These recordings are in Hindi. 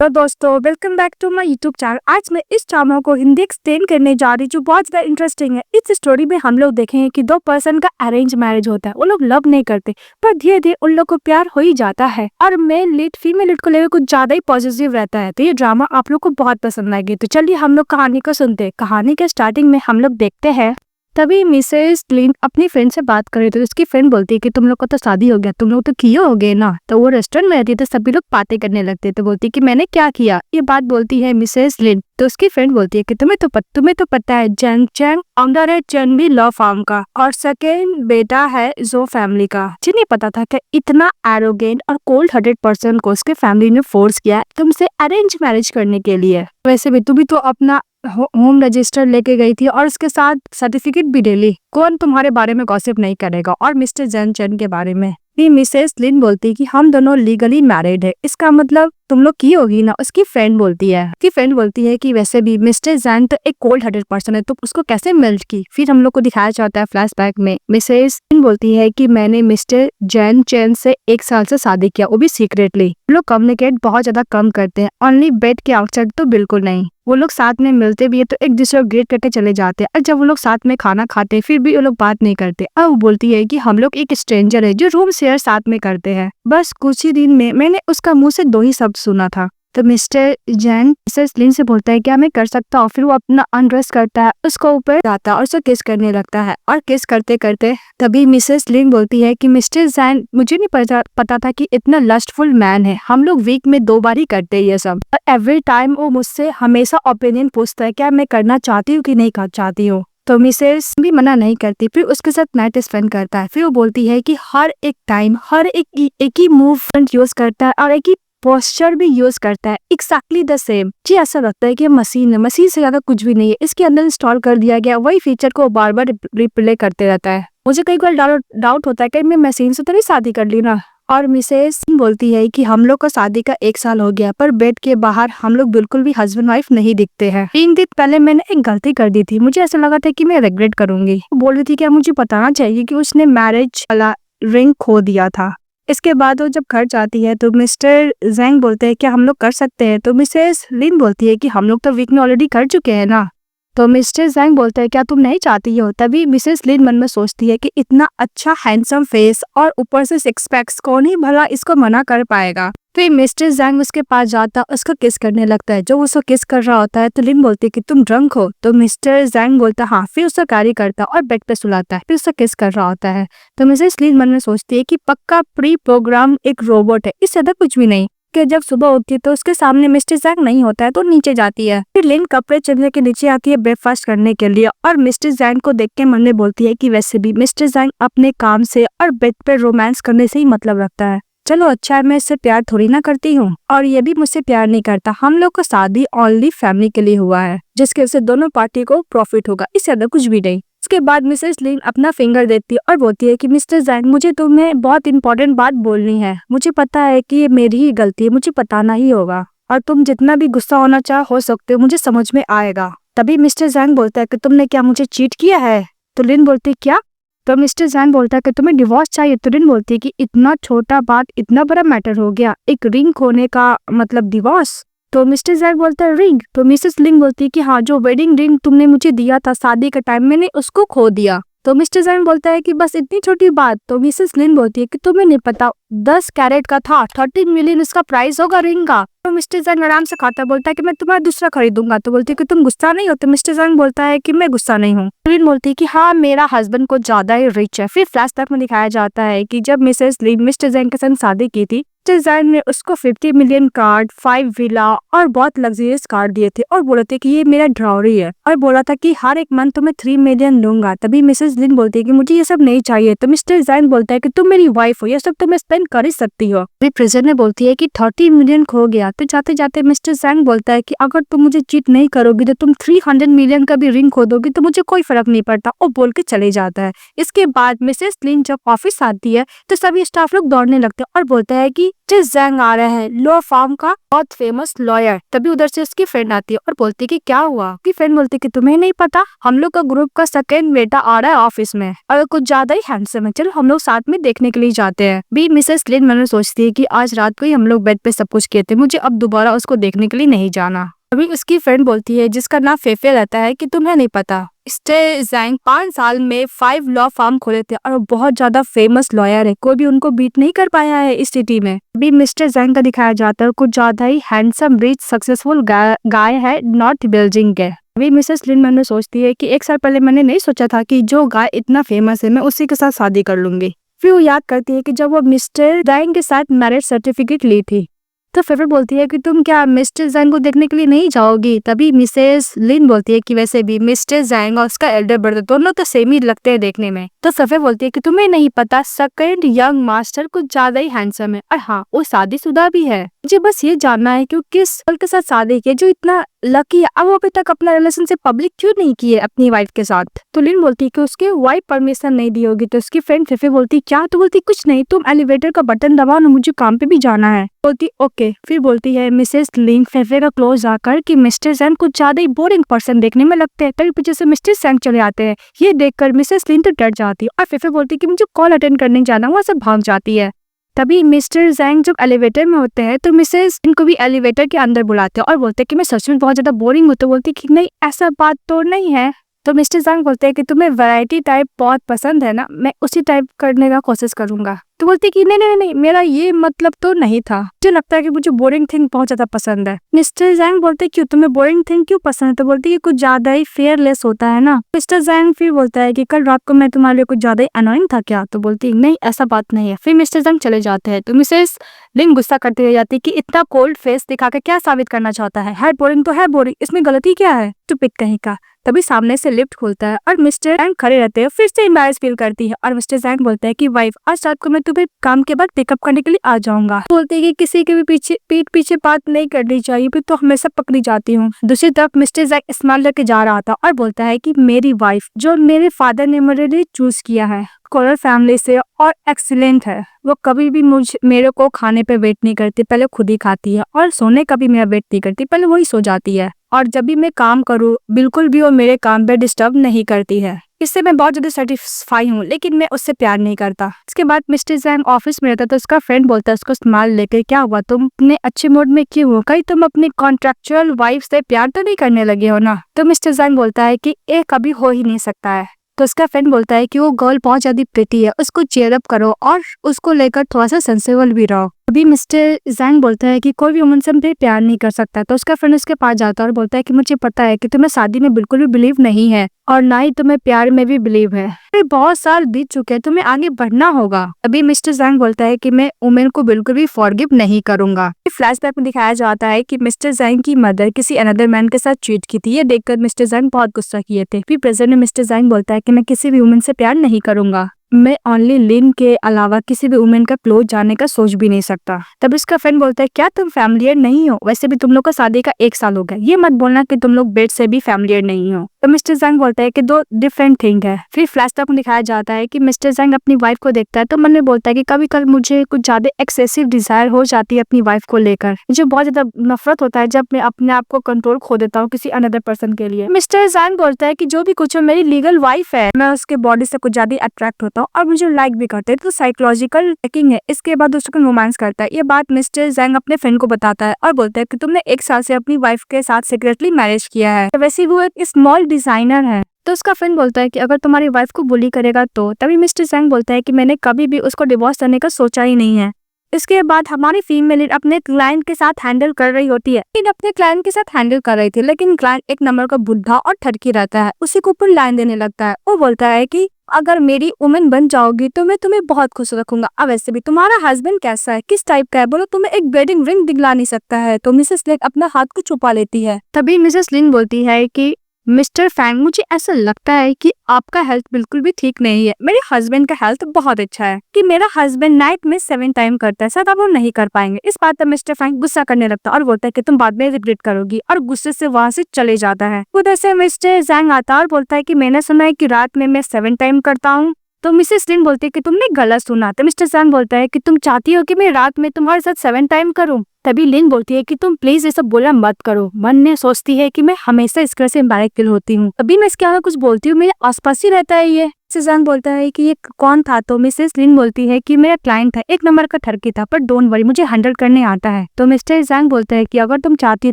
तो दोस्तों welcome back to my YouTube channel. आज मैं इस ड्रामा को हिंदी एक्सप्लेन करने जा रही हूँ जो बहुत ज्यादा इंटरेस्टिंग है। इस स्टोरी में हम लोग देखेंगे कि दो पर्सन का अरेंज मैरिज होता है। वो लोग लव नहीं करते पर धीरे धीरे उन लोग को प्यार हो ही जाता है और मेल लीड फीमेल लीड को लेकर कुछ ज्यादा ही पॉजिटिव रहता है। तो ये ड्रामा आप लोग को बहुत पसंद आएगी। तो चलिए हम लोग कहानी को सुनते हैं। कहानी के स्टार्टिंग में हम लोग देखते हैं तभी मिसेस लिन अपनी फ्रेंड से बात कर रही थी। तो उसकी फ्रेंड बोलती है कि तुम लोग को तो शादी हो गया, तुम लोग तो किए हो गए ना। तो वो रेस्टोरेंट में रहती है तो सभी लोग बातें करने लगते। तो बोलती है कि मैंने क्या किया, ये बात बोलती है मिसेस लिन। तो उसकी फ्रेंड बोलती है कि तुम्हें तो पता है जंग चैंग ऑनर है चनबी लॉ फार्म का और सेकेंड बेटा है जो फैमिली का। मुझे नहीं पता था कि इतना एरोगेंट और कोल्ड हार्टेड पर्सन को उसके फैमिली ने फोर्स किया तुमसे अरेंज मैरिज करने के लिए। वैसे भी तुम्हें तो अपना होम रजिस्टर लेके गई थी और उसके साथ सर्टिफिकेट भी ले ली। कौन तुम्हारे बारे में गॉसिप नहीं करेगा। और मिस्टर जैन चैन के बारे में भी मिसेस लिन बोलती कि हम दोनों लीगली मैरिड है, इसका मतलब तुम लोग की होगी ना। उसकी फ्रेंड बोलती है कि वैसे भी मिस्टर जैन तो एक कोल्ड हार्टेड पर्सन है तो उसको कैसे मेल्ट की। फिर हम लोग को दिखाया जाता है फ्लैशबैक में मिसेस लिन बोलती है कि मैंने मिस्टर जैन चैन से 1 साल से शादी किया, वो भी सीक्रेटली। हम लोग कम्युनिकेट बहुत ज्यादा कम करते हैं, ओनली बेड के आउटसाइड तो बिल्कुल नहीं। वो लोग साथ में मिलते भी है तो एक दूसरे को ग्रेट करके चले जाते हैं और जब वो लोग साथ में खाना खाते हैं फिर भी वो लोग बात नहीं करते। अब वो बोलती है कि हम लोग एक स्ट्रेंजर है जो रूम शेयर साथ में करते हैं। बस कुछ ही दिन में मैंने उसका मुंह से 2 ही शब्द सुना था। तो मिस्टर जैन मिसेस लिन से बोलता है क्या मैं कर सकता हूँ। फिर वो अपना अनड्रेस करता है, उसको ऊपर जाता है और उसको किस करने लगता है। और किस करते करते तभी मिसेस लिन बोलती है कि मिस्टर जैन मुझे नहीं पता था कि इतना लस्टफुल मैन है। हम लोग वीक में 2 बार ही करते हैं ये सब। और एवरी टाइम वो मुझसे हमेशा ओपिनियन पूछता है क्या मैं करना चाहती हूँ कि नहीं चाहती हूँ। तो मिसेस भी मना नहीं करती, फिर उसके साथ नाइट स्पेंड करता है। फिर वो बोलती है कि हर एक टाइम हर एक ही मूवमेंट यूज करता है और एक ही पोस्चर भी यूज करता है, एक्जैक्टली द सेम। जी ऐसा लगता है कि मशीन है, मशीन से ज्यादा कुछ भी नहीं है। इसके अंदर इंस्टॉल कर दिया गया वही फीचर को बार बार रिप्ले करते रहता है। मुझे कई बार डाउट होता है कि मैं मशीन से तो नहीं शादी कर ली ना। और मिसेस बोलती है कि हम लोग का शादी का 1 साल हो गया पर बेड के बाहर हम लोग बिल्कुल भी हस्बैंड वाइफ नहीं दिखते हैं। 3 दिन पहले मैंने एक गलती कर दी थी, मुझे ऐसा लगा था कि मैं रिग्रेट करूंगी। बोल रही थी कि मुझे बताना चाहिए कि उसने मैरिज वाला रिंग खो दिया था। इसके बाद वो जब घर जाती है तो मिस्टर जैंग बोलते हैं कि हम लोग कर सकते हैं। तो मिसेस लिन बोलती है कि हम लोग तो वीक में ऑलरेडी कर चुके हैं ना। तो मिस्टर जैंग बोलता है क्या तुम नहीं चाहती हो। तभी मिसेस लिन मन में सोचती है कि इतना अच्छा हैंडसम फेस और ऊपर से 6 पैक्स कौन ही भला इसको मना कर पाएगा। फिर मिस्टर जैंग उसके पास जाता उसको किस करने लगता है। जो उसको किस कर रहा होता है तो लिन बोलती है कि तुम ड्रंक हो। तो मिस्टर जैंग बोलता हाँ। फिर उसको कैरी करता और बेड पे सुलाता है, फिर उसको किस कर रहा होता है। तो मिसेस लिन मन में सोचती है कि पक्का प्री प्रोग्राम एक रोबोट है, इससे ज्यादा कुछ भी नहीं। कि जब सुबह उठती है तो उसके सामने मिस्टर जैंग नहीं होता है तो नीचे जाती है। फिर लिन कपड़े चलने के नीचे आती है ब्रेकफास्ट करने के लिए और मिस्टर जैंग को देख के मन में बोलती है कि वैसे भी मिस्टर जैंग अपने काम से और बेड पे रोमांस करने से ही मतलब रखता है। चलो अच्छा है, मैं इससे प्यार थोड़ी ना करती हूँ और ये भी मुझसे प्यार नहीं करता। हम लोग को शादी ओनली फैमिली के लिए हुआ है जिसके से दोनों पार्टी को प्रॉफिट होगा, इससे ज्यादा कुछ भी नहीं। उसके बाद मिसेस लिन अपना फिंगर देती है और बोलती है कि मिस्टर जैंग मुझे तुम्हें बहुत इंपॉर्टेंट बात बोलनी है। मुझे पता है कि ये मेरी ही गलती है, मुझे बताना ही होगा और तुम जितना भी गुस्सा होना चाह हो सकते हो, मुझे समझ में आएगा। तभी मिस्टर जैंग बोलता है कि तुमने क्या मुझे चीट किया है। तो लिन बोलती है क्या। तो मिस्टर जैंग बोलता है कि तुम्हें डिवोर्स चाहिए। तो लिन बोलती है कि इतना छोटा बात इतना बड़ा मैटर हो गया, एक रिंग खोने का मतलब डिवोर्स। तो मिस्टर जैंग बोलता है रिंग। तो मिसेस लिन बोलती है कि हाँ जो वेडिंग रिंग तुमने मुझे दिया था शादी के टाइम मैंने उसको खो दिया। तो मिस्टर जैंग बोलता है कि बस इतनी छोटी बात। तो मिसेस लिन बोलती है कि तुम्हें नहीं पता 10 कैरेट का था, 13 मिलियन उसका प्राइस होगा रिंग का। तो मिस्टर जैंग आराम से खाता बोलता है कि मैं तुम्हारा दूसरा खरीदूंगा। तो बोलती है कि तुम गुस्सा नहीं हो। तो मिस्टर जैंग बोलता है कि मैं गुस्सा नहीं हूँ। लिन बोलती है कि हाँ मेरा हस्बैंड को ज्यादा ही रिच है। फिर फ्लैशबैक में दिखाया जाता है कि जब मिसेस लिन मिस्टर जैंग के साथ शादी की थी मिस्टर जैंग ने उसको 50 मिलियन कार्ड 5 विला और बहुत लग्जरियस कार दिए थे और बोला था कि ये मेरा ड्रावरी है और बोला था कि हर एक मंथ तुम्हें 3 मिलियन दूंगा। तभी मिसेस लिन बोलती है कि मुझे ये सब नहीं चाहिए। तो मिस्टर जैंग बोलता है कि तुम मेरी वाइफ हो, ये सब तुम्हें स्पेंड कर ही सकती हो। प्रेजेंट में बोलती है कि 30 मिलियन खो गया। तो जाते जाते मिस्टर जैंग बोलता है कि अगर तुम मुझे चीट नहीं करोगी तो तुम 300 मिलियन का भी रिंग खो दोगी तो मुझे कोई फर्क नहीं पड़ता, और बोल के चले जाता है। इसके बाद मिसेस लिन जब ऑफिस आती है तो सभी स्टाफ लोग दौड़ने लगते हैं और बोलता है कि मिस्टर जैंग आ रहे हैं, लॉ फर्म का बहुत फेमस लॉयर। तभी उधर से उसकी फ्रेंड आती है और बोलती है कि क्या हुआ। उसकी फ्रेंड बोलती है कि तुम्हें नहीं पता, हम लोग का ग्रुप का सेकंड बेटा आ रहा है ऑफिस में और कुछ ज्यादा ही हैंडसम है, चलो हम लोग साथ में देखने के लिए जाते हैं। भी मिसेस लिन मैनर सोचती है कि आज रात को ही हम लोग बेड पे सब कुछ किए थे, मुझे अब दोबारा उसको देखने के लिए नहीं जाना। अभी उसकी फ्रेंड बोलती है जिसका नाम फेफे रहता है कि तुम्हें नहीं पता, मिस्टर जैंग 5 साल में 5 लॉ फर्म खोले थे और वो बहुत ज्यादा फेमस लॉयर है, कोई भी उनको बीट नहीं कर पाया है इस सिटी में। अभी मिस्टर जैंग का दिखाया जाता है कुछ ज्यादा ही हैंडसम रिच सक्सेसफुल गाय है, नॉर्थ बेल्जिंग के। अभी मिसेस लिन मैनर सोचती है कि 1 साल पहले मैंने नहीं सोचा था कि जो गाय इतना फेमस है मैं उसी के साथ शादी कर लूंगी। फिर वो याद करती है कि जब वो मिस्टर जैंग के साथ मैरिज सर्टिफिकेट ली थी तो फेफे बोलती है कि तुम क्या मिस्टर जैंग को देखने के लिए नहीं जाओगी। तभी मिसेस लिन बोलती है कि वैसे भी मिस्टर जैंग और उसका एल्डर ब्रदर दोनों तो सेम ही लगते हैं देखने में। तो फेफे बोलती है कि तुम्हें नहीं पता सेकंड यंग मास्टर कुछ ज्यादा ही हैंडसम है और हाँ वो शादीशुदा भी है। मुझे बस ये जानना है कि वो किस गर्ल के साथ शादी की जो इतना लकी है, अब वो अभी तक अपना रिलेशनशिप पब्लिक क्यों नहीं किए अपनी वाइफ के साथ। तो लिन बोलती है कि उसके वाइफ परमिशन नहीं दी होगी। तो उसकी फ्रेंड फेफे बोलती क्या, तो बोलती कुछ नहीं, तुम एलिवेटर का बटन दबाओ ना, मुझे काम पे भी जाना है। बोलती ओके। फिर बोलती है मिसेस लिन फेफे का क्लोज आकर कि मिस्टर जैंग कुछ ज्यादा ही बोरिंग पर्सन देखने में लगते हैं। तभी पीछे से मिस्टर जैंग चले आते हैं। ये देखकर मिसेस लिन तो डर जाती है और फेफे बोलती है कि मुझे कॉल अटेंड करने जाना, वहाँ से भाग जाती है। तभी मिस्टर जैंग जब एलिवेटर में होते हैं तो मिसेस इनको भी एलिवेटर के अंदर बुलाते हैं और बोलते हैं कि मैं सच में बहुत ज्यादा बोरिंग हूँ। तो बोलती कि नहीं ऐसा बात तो नहीं है। तो मिस्टर जैंग बोलते हैं कि तुम्हें वैरायटी टाइप बहुत पसंद है ना, मैं उसी टाइप करने का कोशिश करूंगा। तो बोलती कि नहीं मेरा ये मतलब तो नहीं था, मुझे लगता है कि मुझे बोरिंग थिंग बहुत ज्यादा पसंद है। मिस्टर जैंग बोलते क्यों, तुम्हें बोरिंग थिंग क्यों पसंद है। तो बोलती कि कुछ ज्यादा ही फेयरलेस होता है ना। मिस्टर जैंग फिर बोलता है कि कल रात को मैं तुम्हारे लिए कुछ ज्यादा ही अनोइंग था क्या। तो बोलती नहीं ऐसा बात नहीं है। फिर मिस्टर जैंग चले जाते हैं। तो मिसेस लिन गुस्सा करती रह जाती कि इतना कोल्ड फेस दिखाकर क्या साबित करना चाहता है बोरिंग तो है बोरिंग, इसमें गलती क्या है, टुपिक कहीं का। तभी सामने से लिफ्ट खुलता है और मिस्टर जैंग खड़े रहते हैं। फिर से एम्बैरेस फील करती है और मिस्टर जैंग बोलता है कि वाइफ आज रात को मैं तुम्हें काम के बाद पिकअप करने के लिए आ जाऊंगा। बोलते हैं कि किसी के भी पीठ पीछे बात नहीं करनी चाहिए, फिर तो हमेशा पकड़ी जाती हूँ। दूसरी तरफ मिस्टर जैंग स्माइल लेके जा रहा था और बोलता है कि मेरी वाइफ जो मेरे फादर ने मेरे लिए चूज किया है, स्कॉलर फैमिली से और एक्सीलेंट है, वो कभी भी मेरे को खाने पे वेट नहीं करती, पहले खुद ही खाती है और सोने का भी मेरा वेट नहीं करती, पहले वही सो जाती है। और जब भी मैं काम करूँ बिल्कुल भी वो मेरे काम पे डिस्टर्ब नहीं करती है। इससे मैं बहुत ज्यादा सेटिस्फाई हूँ, लेकिन मैं उससे प्यार नहीं करता। इसके बाद मिस्टर जैंग ऑफिस में रहता तो उसका फ्रेंड बोलता है उसको स्माइल लेकर, क्या हुआ तुम अपने अच्छे मूड में क्यों हो, कहीं तुम अपनी कॉन्ट्रेक्चुअल वाइफ से प्यार तो नहीं करने लगे हो ना। तो मिस्टर जैंग बोलता है कि ये कभी हो ही नहीं सकता है। तो उसका फ्रेंड बोलता है कि वो गर्ल बहुत ज्यादा प्रिटी है, उसको चीयर अप करो और उसको लेकर थोड़ा सा सेंसिबल भी रहो। अभी मिस्टर जैंग बोलता है कि कोई भी वुमन से हमसे प्यार नहीं कर सकता। तो उसका फ्रेंड उसके पास जाता है और बोलता है कि मुझे पता है कि तुम्हें शादी में बिल्कुल भी बिलीव नहीं है और ना ही तुम्हें प्यार में भी बिलीव है, बहुत साल बीत चुके हैं, तुम्हें आगे बढ़ना होगा। अभी मिस्टर जैंग बोलता है कि मैं वुमेन को बिल्कुल भी फॉरगिव नहीं करूंगा। फ्लैशबैक में दिखाया जाता है कि मिस्टर जैंग की मदर किसी अनदर मैन के साथ चीट की थी। ये देखकर मिस्टर जैंग बहुत गुस्सा किए थे। फिर प्रेजेंट में मिस्टर जैंग बोलता है कि मैं किसी भी वुमेन से प्यार नहीं करूंगा, मैं ओनली लिन के अलावा किसी भी वुमेन का क्लोज जाने का सोच भी नहीं सकता। तब इसका फ्रेंड बोलता है क्या तुम फैमिलियर नहीं हो, वैसे भी तुम लोग का शादी का 1 साल हो गया, ये मत बोलना कि तुम लोग बेड से भी फैमिलियर नहीं हो। तो मिस्टर जैंग बोलता है कि 2 डिफरेंट थिंग है। फिर फ्लैशबैक में दिखाया जाता है कि मिस्टर जैंग अपनी वाइफ को देखता है तो मन में बोलता है कि कभी कभी मुझे कुछ ज्यादा एक्सेसिव डिजायर हो जाती है अपनी वाइफ को लेकर, मुझे बहुत ज्यादा नफरत होता है जब मैं अपने आप को कंट्रोल खो देता हूँ किसी अनदर पर्सन के लिए। मिस्टर जैंग बोलता है कि जो भी कुछ हो मेरी लीगल वाइफ है, मैं उसके बॉडी से कुछ ज्यादा अट्रैक्ट होता हूँ और मुझे लाइक भी करते हैं, तो साइकोलॉजिकल चेकिंग है। इसके बाद उसको रोमांस करता है। ये बात मिस्टर जैंग अपने फ्रेंड को बताता है और बोलता है कि तुमने 1 साल से अपनी वाइफ के साथ सीक्रेटली मैरिज किया है, वैसे वो एक स्मॉल डिजाइनर है। तो उसका फ्रेंड बोलता है कि अगर तुम्हारी वाइफ को बुली करेगा तो। तभी मिस्टर जैंग बोलता है कि मैंने कभी भी उसको डिवोर्स करने का सोचा ही नहीं है। इसके बाद हमारी फीमेल अपने क्लाइंट के साथ हैंडल कर रही होती है, अपने क्लाइंट के साथ हैंडल कर रही थी, लेकिन क्लाइंट एक नंबर का बुढ़ा और ठरकी रहता है, उसी को ऊपर लाइन देने लगता है। वो बोलता है कि अगर मेरी वुमेन बन जाओगी तो मैं तुम्हें बहुत खुश रखूंगा। अब वैसे भी तुम्हारा हस्बैंड कैसा है, किस टाइप का है, बोलो तुम्हें एक वेडिंग रिंग दिखला नहीं सकता है। तो मिसेस लिन अपना हाथ को छुपा लेती है। तभी मिसेस लिन बोलती है कि मिस्टर फैंग मुझे ऐसा लगता है कि आपका हेल्थ बिल्कुल भी ठीक नहीं है, मेरे हस्बैंड का हेल्थ बहुत अच्छा है, कि मेरा हस्बैंड नाइट में 7 टाइम करता है, शायद आप वो नहीं कर पाएंगे। इस बात पर मिस्टर फैंग गुस्सा करने लगता है और बोलता है कि तुम बाद में रिग्रेट करोगी, और गुस्से से वहाँ से चले जाता है। उधर से मिस्टर जैंग आता है और बोलता है कि मैंने सुना है कि रात में मैं 7 टाइम करता हूँ, तो मिसेस लिन बोलती है कि तुमने गलत सुना। तो मिस्टर जैंग बोलता है कि तुम चाहती हो कि मैं रात में तुम्हारे साथ 7 टाइम करूं। तभी लिन बोलती है कि तुम प्लीज ये सब बोलना मत करो। मन में सोचती है कि मैं हमेशा इस तरह से एम्बैरेस फील होती हूँ। अभी मैं इसके आगे कुछ बोलती हूँ, मेरे आसपास ही रहता है ये। मिस्टर जैंग बोलता है कि ये कौन था। तो मिसेस लिन बोलती है कि मेरा क्लाइंट था, 1 नंबर का ठरकी था, पर डोंट वरी, मुझे हैंडल करने आता है। तो मिस्टर जैंग बोलता है कि अगर तुम चाहती हो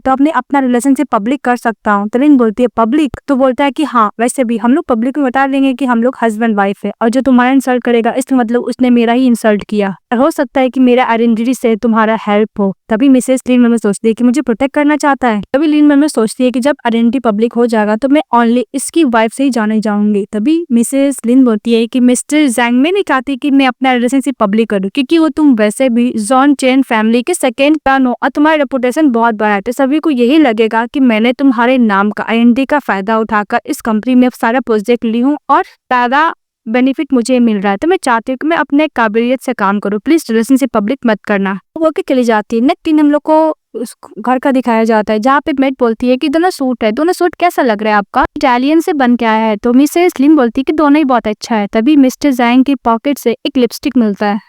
तो अपना रिलेशनशिप पब्लिक कर सकता हूँ। तो लिन बोलती है पब्लिक। तो बोलता है कि हाँ, वैसे भी हम लोग पब्लिक में बता देंगे कि हम लोग हस्बैंड वाइफ है, और जो तुम्हारा इंसल्ट करेगा इसका मतलब उसने मेरा ही इंसल्ट किया। हो सकता है कि मेरा आइडेंटिटी से तुम्हारा हेल्प हो। तभी मिसेस लिन मन में सोचती है कि मुझे प्रोटेक्ट करना चाहता है। तभी लिन मन में सोचती है कि जब आइडेंटिटी पब्लिक हो जाएगा तो मैं ओनली इसकी वाइफ से ही जाने जाऊंगी। तभी मिसेस लिन बोलती है कि मिस्टर जैंग, मैं नहीं चाहती कि मैं अपना रिलेशनशिप पब्लिक करूं, क्योंकि वो तुम वैसे भी जॉन चेन फैमिली के सेकेंड टर्न हो और तुम्हारा रेपुटेशन बहुत बड़ा है। तो सभी को यही लगेगा कि मैंने तुम्हारे नाम का आइडेंटिटी का फायदा उठाकर इस कंपनी में सारा प्रोजेक्ट ली हूँ और सारा बेनिफिट मुझे मिल रहा है। तो मैं चाहती हूँ कि मैं अपने काबिलियत से काम करूँ, प्लीज रिलेशनशिप पब्लिक मत करना। वो के चली जाती है। नेक्स्ट दिन हम लोग को उस घर का दिखाया जाता है, जहाँ पे मेट बोलती है कि दोनों सूट है, दोनों सूट कैसा लग रहा है आपका, इटालियन से बन के आया है। तो मिसेस लिन बोलती है कि दोनों ही बहुत अच्छा है। तभी मिस्टर जैंग की पॉकेट से एक लिपस्टिक मिलता है।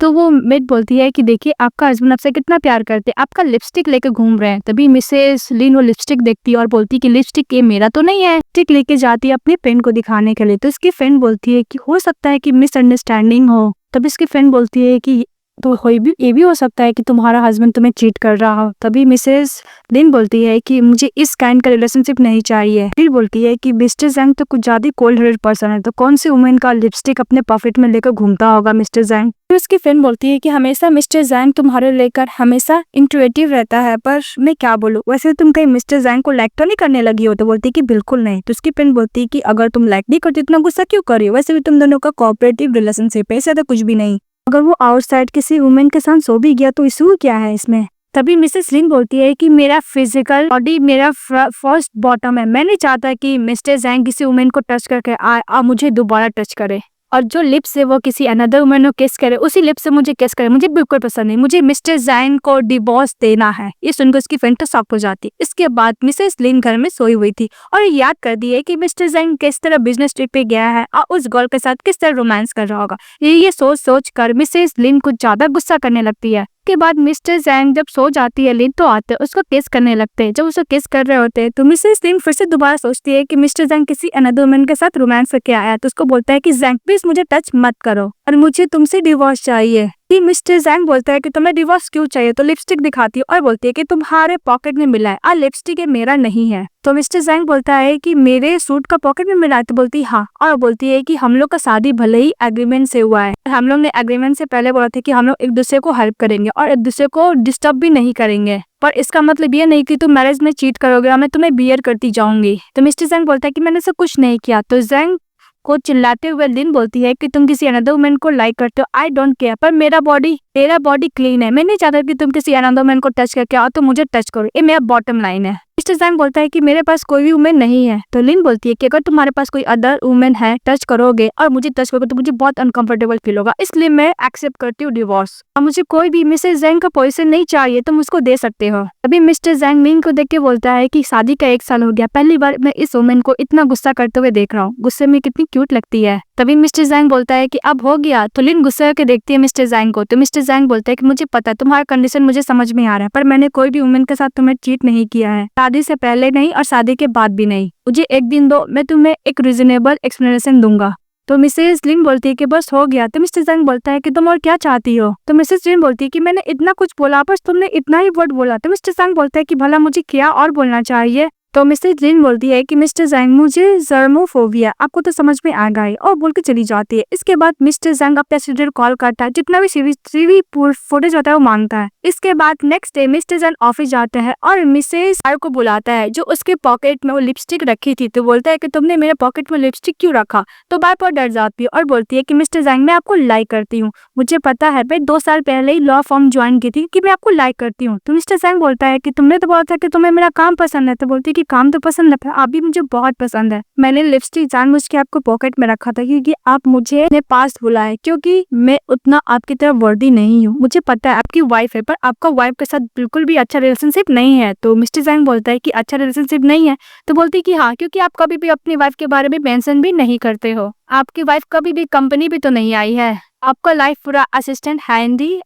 तो वो मेट बोलती है कि देखिए आपका हस्बैंड आपसे कितना प्यार करते हैं, आपका लिपस्टिक लेके घूम रहे हैं। तभी मिसेस लिन वो लिपस्टिक देखती है और बोलती है कि लिपस्टिक ये मेरा तो नहीं है। लिपस्टिक लेके जाती है अपने फ्रेंड को दिखाने के लिए। तो इसकी फ्रेंड बोलती है कि हो सकता है कि मिसअंडरस्टैंडिंग हो। तब इसकी फ्रेंड बोलती है कि तो ये भी हो सकता है कि तुम्हारा हस्बैंड तुम्हें चीट कर रहा हो। तभी मिसेस लिन बोलती है कि मुझे इस काइंड का रिलेशनशिप नहीं चाहिए। फिर बोलती है कि मिस्टर जैंग तो कुछ ज्यादा कोल्ड हार्टेड पर्सन है, तो कौन सी वुमेन का लिपस्टिक अपने पॉकेट में लेकर घूमता होगा मिस्टर जैंग। फिर उसकी फ्रेंड बोलती है कि हमेशा मिस्टर जैंग तुम्हारे लेकर हमेशा इंट्यूटिव रहता है, पर मैं क्या बोलूं, वैसे तुम कहीं मिस्टर जैंग को लाइक तो नहीं करने लगी हो। तो बोलती है कि बिल्कुल नहीं। तो उसकी फ्रेंड बोलती है कि अगर तुम लाइक नहीं करती इतना गुस्सा क्यों कर रही हो, वैसे भी तुम दोनों का कोऑपरेटिव रिलेशनशिप है, ऐसा तो कुछ भी नहीं। अगर वो आउटसाइड किसी वुमेन के साथ सो भी गया तो इशू क्या है इसमें। तभी मिसेस लिन बोलती है कि मेरा फिजिकल बॉडी मेरा फर्स्ट बॉटम है, मैं नहीं चाहता कि मिस्टर जैंग किसी वुमेन को टच करके आए मुझे दोबारा टच करे, और जो लिप्स से वो किसी अनदर वुमेन को किस करे उसी लिप्स से मुझे किस करे, मुझे बिल्कुल पसंद नहीं। मुझे मिस्टर जैंग को डिवोर्स देना है। ये सुनकर उसकी फ्रेंड तो शॉक हो जाती। इसके बाद मिसेस लिन घर में सोई हुई थी और याद कर दी है कि मिस्टर जैंग किस तरह बिजनेस ट्रिप पे गया है और उस गर्ल के साथ किस तरह रोमांस कर रहा होगा। ये सोच कर मिसेस लिन कुछ ज्यादा गुस्सा करने लगती है। के बाद मिस्टर जैंग जब सो जाती है लिन तो आते उसको किस करने लगते हैं। जब उसको किस कर रहे होते हैं तो मिसेस लिन फिर से दोबारा सोचती है कि मिस्टर जैंग किसी अनदर वुमन के साथ रोमांस करके आया। तो उसको बोलता है कि जैंग प्लीज मुझे टच मत करो और मुझे तुमसे डिवोर्स चाहिए। मिस्टर जैंग बोलता है कि तुम्हें डिवोर्स क्यों चाहिए। तो लिपस्टिक दिखाती है और बोलती है कि तुम्हारे पॉकेट में मिला है और लिपस्टिक ये मेरा नहीं है। तो मिस्टर जैंग बोलता है कि मेरे सूट का पॉकेट में मिला है। तो बोलती है हाँ, और बोलती है कि हम लोग का शादी भले ही एग्रीमेंट से हुआ है, हम लोग ने एग्रीमेंट से पहले बोला था कि हम लोग एक दूसरे को हेल्प करेंगे और एक दूसरे को डिस्टर्ब भी नहीं करेंगे, पर इसका मतलब ये नहीं कि तुम मैरिज में चीट करोगे और मैं तुम्हें बियर करती जाऊंगी। तो मिस्टर जैंग बोलता है कि मैंने सब कुछ नहीं किया। तो जैंग को चिल्लाते हुए लिन बोलती है कि तुम किसी अनदर वुमन को लाइक करते हो, आई डोंट केयर, पर मेरा बॉडी क्लीन है, मैं नहीं चाहता कि तुम किसी अनदर वुमन को टच करके आओ तो मुझे टच करो, ये मेरा बॉटम लाइन है। मिस्टर जैंग बोलता है कि मेरे पास कोई भी वुमेन नहीं है। तो लिन बोलती है कि अगर तुम्हारे पास कोई अदर वुमेन है टच करोगे और मुझे टच करोगे तो मुझे बहुत अनकंफर्टेबल फील होगा, इसलिए मैं एक्सेप्ट करती हूँ डिवोर्स और मुझे कोई भी मिस्टर जैंग का पोजीशन नहीं चाहिए, तुम उसको दे सकते हो। अभी मिस्टर जैंग लिन को देख के बोलता है कि शादी का 1 साल हो गया, पहली बार मैं इस वुमेन को इतना गुस्सा करते हुए देख रहा हूँ, गुस्से में कितनी क्यूट लगती है। तभी मिस्टर जैंग बोलता है कि अब हो गया। तो लिन गुस्से होकर देखती है मिस्टर जैंग को। तो मिस्टर जैंग बोलता है कि मुझे पता है तुम्हारा कंडीशन मुझे समझ में आ रहा है, पर मैंने कोई भी वुमेन के साथ तुम्हें चीट नहीं किया है, शादी से पहले नहीं और शादी के बाद भी नहीं। मुझे एक दिन दो, मैं तुम्हें एक रीजनेबल एक्सप्लेनेशन दूंगा। तो मिसेस लिन बोलती है कि बस हो गया। तो मिस्टर जैंग बोलता है कि तुम और क्या चाहती हो। तो मिसेस लिन बोलती है कि मैंने इतना कुछ बोला, बस तुमने इतना ही वर्ड बोला। तो मिस्टर जैंग बोलता है कि भला मुझे क्या और बोलना चाहिए। तो मिसेस लिन बोलती है कि मिस्टर जैंग मुझे जर्मोफोबिया, आपको तो समझ में आ गई, और बोल के चली जाती है। इसके बाद मिस्टर जैंग अपना स्टूडियो कॉल करता है, जितना भी सीवी फुटेज होता है वो मांगता है। इसके बाद नेक्स्ट डे मिस्टर जैंग ऑफिस जाते हैं और मिसेस आर को बुलाता है जो उसके पॉकेट में वो लिपस्टिक रखी थी। तो बोलता है कि तुमने मेरे पॉकेट में लिपस्टिक क्यों रखा। तो बार पर डर जाती है और बोलती है कि मिस्टर जैंग मैं आपको लाइक करती हूँ, मुझे पता है, मैं 2 साल पहले ही लॉ फॉर्म ज्वाइन की थी कि मैं आपको लाइक करती हूँ। तो मिस्टर जैंग बोलता है कि तुमने तो बोला था कि तुम्हें मेरा काम पसंद है। तो बोलती है कि काम तो पसंद है, आप भी मुझे बहुत पसंद है, मैंने लिपस्टिक जानबूझ के आपको पॉकेट में रखा था क्योंकि आप मुझे अपने पास बुलाए, क्योंकि मैं उतना आपकी तरह वर्दी नहीं हूँ। मुझे पता है आपकी वाइफ है, पर पर आपका वाइफ के साथ बिल्कुल भी अच्छा रिलेशनशिप नहीं है। तो मिस्टर जैंग बोलता है कि अच्छा रिलेशनशिप नहीं है। तो बोलती है कि हाँ, क्योंकि आप कभी भी अपनी वाइफ के बारे में मेंशन भी नहीं करते हो। आपकी वाइफ कभी भी कंपनी भी तो नहीं आई है। आपका लाइफ पूरा असिस्टेंट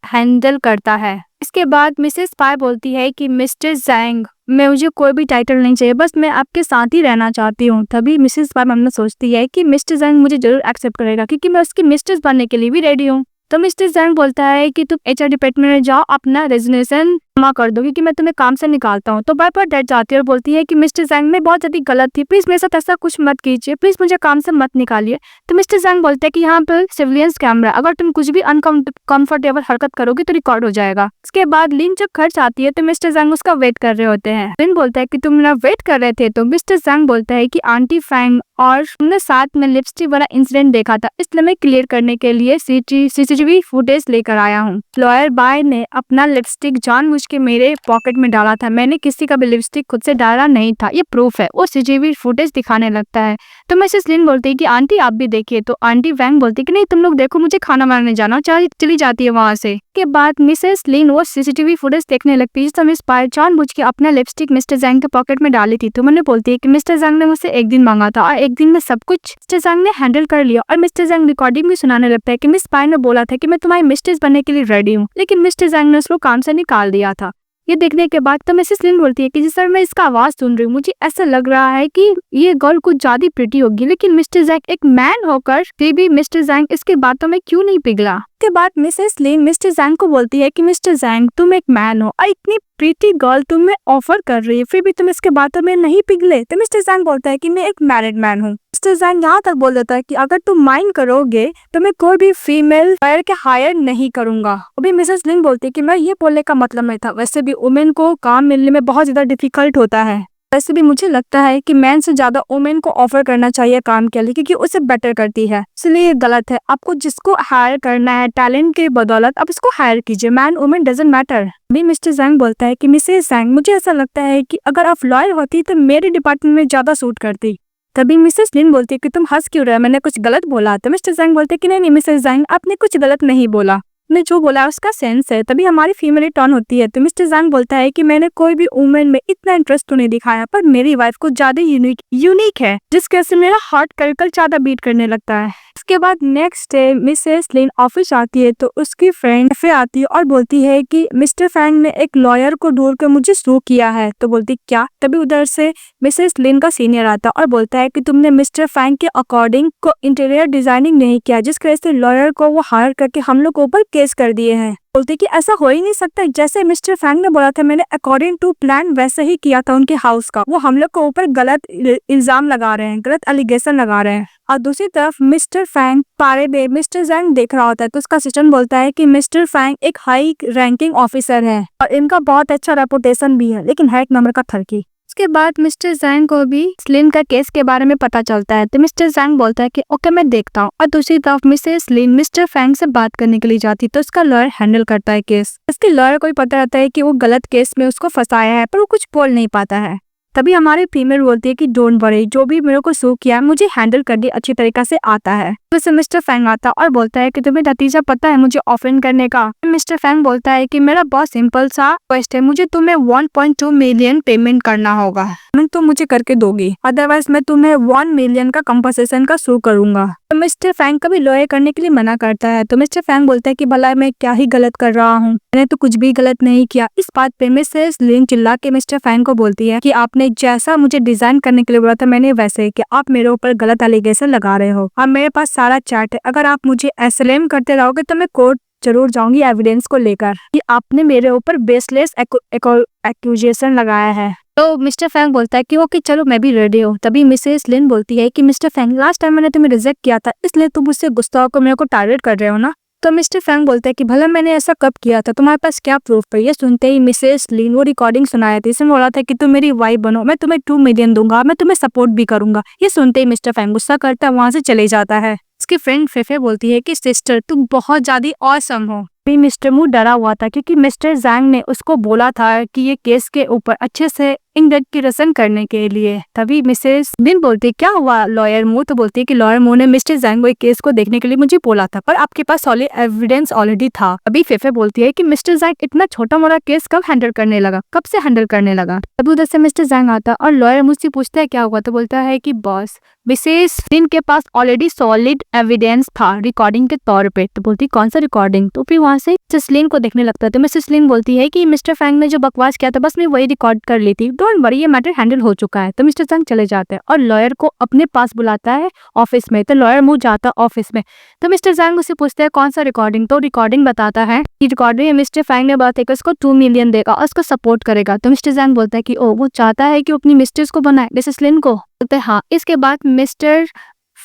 हैंडल करता है। इसके बाद मिसेस पाई बोलती है कि मिस्टर जैंग, मुझे कोई भी टाइटल नहीं चाहिए, बस मैं आपके साथ ही रहना चाहती हूँ। तभी मिसेस पाई मम्मी सोचती है कि मिस्टर जैंग मुझे जरूर एक्सेप्ट करेगा, क्योंकि मैं उसकी मिस्ट्रेस बनने के लिए भी रेडी हूँ। तो मिस्टर जैंग बोलता है कि तुम एचआर डिपार्टमेंट में जाओ, अपना रेजिग्नेशन जमा कर दो, क्योंकि मैं तुम्हें काम से निकालता हूँ। तो बार बार डर जाती है और बोलती है कि मिस्टर जैंग, मैं बहुत ज्यादा गलत थी, प्लीज मेरे साथ ऐसा कुछ मत कीजिए, प्लीज मुझे काम से मत निकालिए। तो मिस्टर जैंग बोलते हैं कि यहाँ पर सर्विलेंस कैमरा, अगर तुम कुछ भी अनकंफर्टेबल हरकत करोगे तो रिकॉर्ड हो जाएगा। इसके बाद लिन जब घर जाती है तो मिस्टर जैंग उसका वेट कर रहे होते हैं। लिन बोलता है कि तुम मेरा वेट कर रहे थे। तो मिस्टर जैंग बोलता है कि आंटी फैंग और तुमने साथ में लिपस्टिक वाला इंसिडेंट देखा था, इसलिए मैं क्लियर करने के लिए सीसीटीवी फुटेज लेकर आया हूँ। लॉयर बाय ने अपना लिपस्टिक जानबूझ के मेरे पॉकेट में डाला था, मैंने किसी का भी लिपस्टिक खुद से डाला नहीं था, ये प्रूफ है। वो सीसीटीवी फुटेज दिखाने लगता है। तो मिसेस लिन बोलती है कि आंटी आप भी देखिए। तो आंटी वैंग बोलती है कि नहीं तुम लोग देखो, मुझे खाना बनाने जाना, चली जाती है वहां से। के बाद मिसेस लिन वो सीसीटीवी फुटेज देखने लगती है। तो मिस पाई जानबूझ के अपना लिपस्टिक मिस्टर जैंग के पॉकेट में डाली थी। तो मैंने बोलती है कि मिस्टर जैंग ने मुझसे एक दिन मांगा था और एक दिन में सब कुछ मिस्टर जैंग ने हैंडल कर लिया। और मिस्टर जैंग रिकॉर्डिंग भी सुनाने लगता है कि मिस पाई ने बोला था कि मैं तुम्हारी मिस्ट्रेस बनने के लिए रेडी हूँ, लेकिन मिस्टर जैंग ने उसको काम से निकाल दिया था। ये देखने के बाद तो मिसेस लिन बोलती है कि जी सर, मैं इसका आवाज सुन रही हूँ, मुझे ऐसा लग रहा है कि ये गर्ल कुछ ज्यादा प्रिटी होगी, लेकिन मिस्टर जैंग एक मैन होकर फिर भी मिस्टर जैंग इसकी बातों में क्यों नहीं पिघला। के बाद मिसेस लिन मिस्टर जैंग को बोलती है कि मिस्टर जैंग, तुम एक मैन हो और इतनी प्रीति गर्ल तुम्हें ऑफर कर रही है, फिर भी तुम इसके बातों में नहीं पिघले। तो मिस्टर जैंग बोलता है कि मैं एक मैरिड मैन हूँ। मिस्टर जैंग यहाँ तक बोल देता है कि अगर तुम माइंड करोगे तो मैं कोई भी फीमेल लॉयर के हायर नहीं करूंगा। अभी मिसेस लिन बोलती है कि मैं ये बोलने का मतलब नहीं था, वैसे भी वुमेन को काम मिलने में बहुत ज्यादा डिफिकल्ट होता है, वैसे भी मुझे लगता है कि मैन से ज्यादा वुमेन को ऑफर करना चाहिए काम के लिए, क्योंकि उसे बेटर करती है, इसलिए ये गलत है। आपको जिसको हायर करना है टैलेंट के बदौलत आप इसको हायर कीजिए, मैन वुमेन डजंट मैटर। अभी मिस्टर जैंग बोलता है कि मिसेस जैंग, मुझे ऐसा लगता है कि अगर आप लॉयर होती तो मेरे डिपार्टमेंट में ज्यादा सूट करती। तभी मिसेस लिन बोलती है कि तुम हंस क्यों रहे हो, मैंने कुछ गलत बोला। तो मिस्टर जैंग बोलते हैं कि नहीं मिसेस जैंग, आपने कुछ गलत नहीं बोला, ने जो बोला उसका सेंस है। तभी हमारी फीमेल टर्न होती है। तो मिस्टर जैंग बोलता है कि मैंने कोई भी वुमेन में इतना इंटरेस्ट तो नहीं दिखाया, पर मेरी वाइफ को ज्यादा यूनिक है, जिसकी वजह से मेरा हार्ट कल ज्यादा बीट करने लगता है। इसके बाद नेक्स्ट डे मिसेस लिन ऑफिस आती है तो उसकी फ्रेंड फिर आती है और बोलती है कि मिस्टर फैंग ने एक लॉयर को ढूंढ कर मुझे सू किया है। तो बोलती क्या? तभी उधर से मिसेस लिन का सीनियर आता और बोलता है कि तुमने मिस्टर फैंग के अकॉर्डिंग को इंटीरियर डिजाइनिंग नहीं किया, जिस वजह से लॉयर को वो हायर करके हम लोग ऊपर केस कर दिए हैं। बोलते कि ऐसा हो ही नहीं सकता, जैसे मिस्टर फैंग ने बोला था मैंने अकॉर्डिंग टू प्लान वैसे ही किया था उनके हाउस का, वो हम लोग को ऊपर गलत इल्जाम लगा रहे हैं, गलत एलिगेशन लगा रहे हैं। और दूसरी तरफ मिस्टर फैंग पारे में मिस्टर जैंग देख रहा होता है तो उसका असिस्टेंट बोलता है कि मिस्टर फैंग एक हाई रैंकिंग ऑफिसर है और इनका बहुत अच्छा रेपुटेशन भी है, लेकिन है एक नंबर का ठरकी। उसके बाद मिस्टर जैंग को भी लिन का केस के बारे में पता चलता है तो मिस्टर जैंग बोलता है कि ओके मैं देखता हूँ। और दूसरी तरफ मिसेस लिन मिस्टर फैंग से बात करने के लिए जाती तो उसका लॉयर हैंडल करता है केस। इसके लॉयर को भी पता रहता है कि वो गलत केस में उसको फंसाया है, पर वो कुछ बोल नहीं पाता है। तभी हमारी फीमेल बोलती है कि डोंट वरी, जो भी मेरे को सू किया मुझे हैंडल करने अच्छी तरीका से आता है। तो मिस्टर फैंग आता और बोलता है कि तुम्हें नतीजा पता है मुझे ऑफेंड करने का। मिस्टर फैंग बोलता है कि मेरा बहुत सिंपल सा रिक्वेस्ट है, मुझे तुम्हें 1.2 मिलियन पेमेंट करना होगा, तुम मुझे करके दोगी, अदरवाइज मैं तुम्हें 1 मिलियन का कंपनसेशन का सू करूंगा। तो मिस्टर फैंग कभी लॉयर करने के लिए मना करता है तो मिस्टर फैंग बोलता है कि भला मैं क्या ही गलत कर रहा हूँ, मैंने तो कुछ भी गलत नहीं किया। इस बात पे मिसेस लिन चिल्ला के मिस्टर फैंग को बोलती है कि आपने जैसा मुझे डिजाइन करने के लिए बोला था मैंने वैसे ही किया, आप मेरे ऊपर गलत एलिगेशन लगा रहे हो। अब मेरे पास सारा चैट है, अगर आप मुझे एसएलएम करते रहोगे तो मैं कोर्ट जरूर जाऊंगी एविडेंस को लेकर कि आपने मेरे ऊपर बेसलेस एक्यूजेशन लगाया है। तो मिस्टर फैंग बोलता है कि ओके चलो मैं भी रेडी हूँ। तभी मिसेस लिन बोलती है कि मिस्टर फैंग लास्ट टाइम मैंने तुम्हें रिजेक्ट किया था, इसलिए तुम मुझसे गुस्सा होकर मेरे को टारगेट कर रहे हो ना। तो मिस्टर फैंग बोलता है कि भला मैंने ऐसा कब किया था, तुम्हारे पास क्या प्रूफ है। ये सुनते ही मिसेस लिन वो रिकॉर्डिंग सुनाया थी, इसमें बोला था कि तुम मेरी वाइफ बनो, मैं तुम्हें 2 मिलियन दूंगा, मैं तुम्हें सपोर्ट भी करूंगा। ये सुनते ही मिस्टर फैंग गुस्सा करता है, वहां से चले जाता है। उसकी फ्रेंड फेफे बोलती है कि सिस्टर तुम बहुत ज्यादा ऑसम हो। मिस्टर मू डरा हुआ था क्योंकि मिस्टर जैंग ने उसको बोला था कि ये केस के ऊपर अच्छे से इंगेज की रस्म करने के लिए। तभी मिसेस लिन बोलती क्या हुआ लॉयर मू, तो बोलती है कि लॉयर मू ने मिस्टर जैंग के केस को देखने के लिए मुझे बोला था, पर आपके पास सॉलिड एविडेंस ऑलरेडी था। अभी फेफे बोलती है कि मिस्टर जैंग इतना छोटा मोटा केस कब हैंडल करने लगा, कब से हैंडल करने लगा। तब उधर से मिस्टर जैंग आता और लॉयर मुझसे पूछता है क्या हुआ, तो बोलता है कि बॉस मिसेस लिन के पास ऑलरेडी सॉलिड एविडेंस था रिकॉर्डिंग के तौर पे। तो बोलती कौन सा रिकॉर्डिंग, तो फिर वहां से मिसेस लिन को देखने लगता है। तो मिसेस लिन बोलती है कि मिस्टर फैंग ने जो बकवास किया था बस मैं वही रिकॉर्ड कर ली थी, डोंट वरी ये मैटर हैंडल हो चुका है। तो मिस्टर फैंग चले जाते हैं और लॉयर को अपने पास बुलाता है ऑफिस में। तो लॉयर मुंह जाता ऑफिस में। तो मिस्टर फैंग उसे पूछते हैं कौन सा रिकॉर्डिंग, तो रिकॉर्डिंग बताता है कि रिकॉर्डिंग मिस्टर फैंग ने बात है कि उसको 2 मिलियन देगा और उसको सपोर्ट करेगा। तो मिस्टर फैंग बोलता है कि ओ वो चाहता है कि अपनी मिस्ट्रेस को बनाए मिसेस लिन को। बोलते हैं हाँ। इसके बाद मिस्टर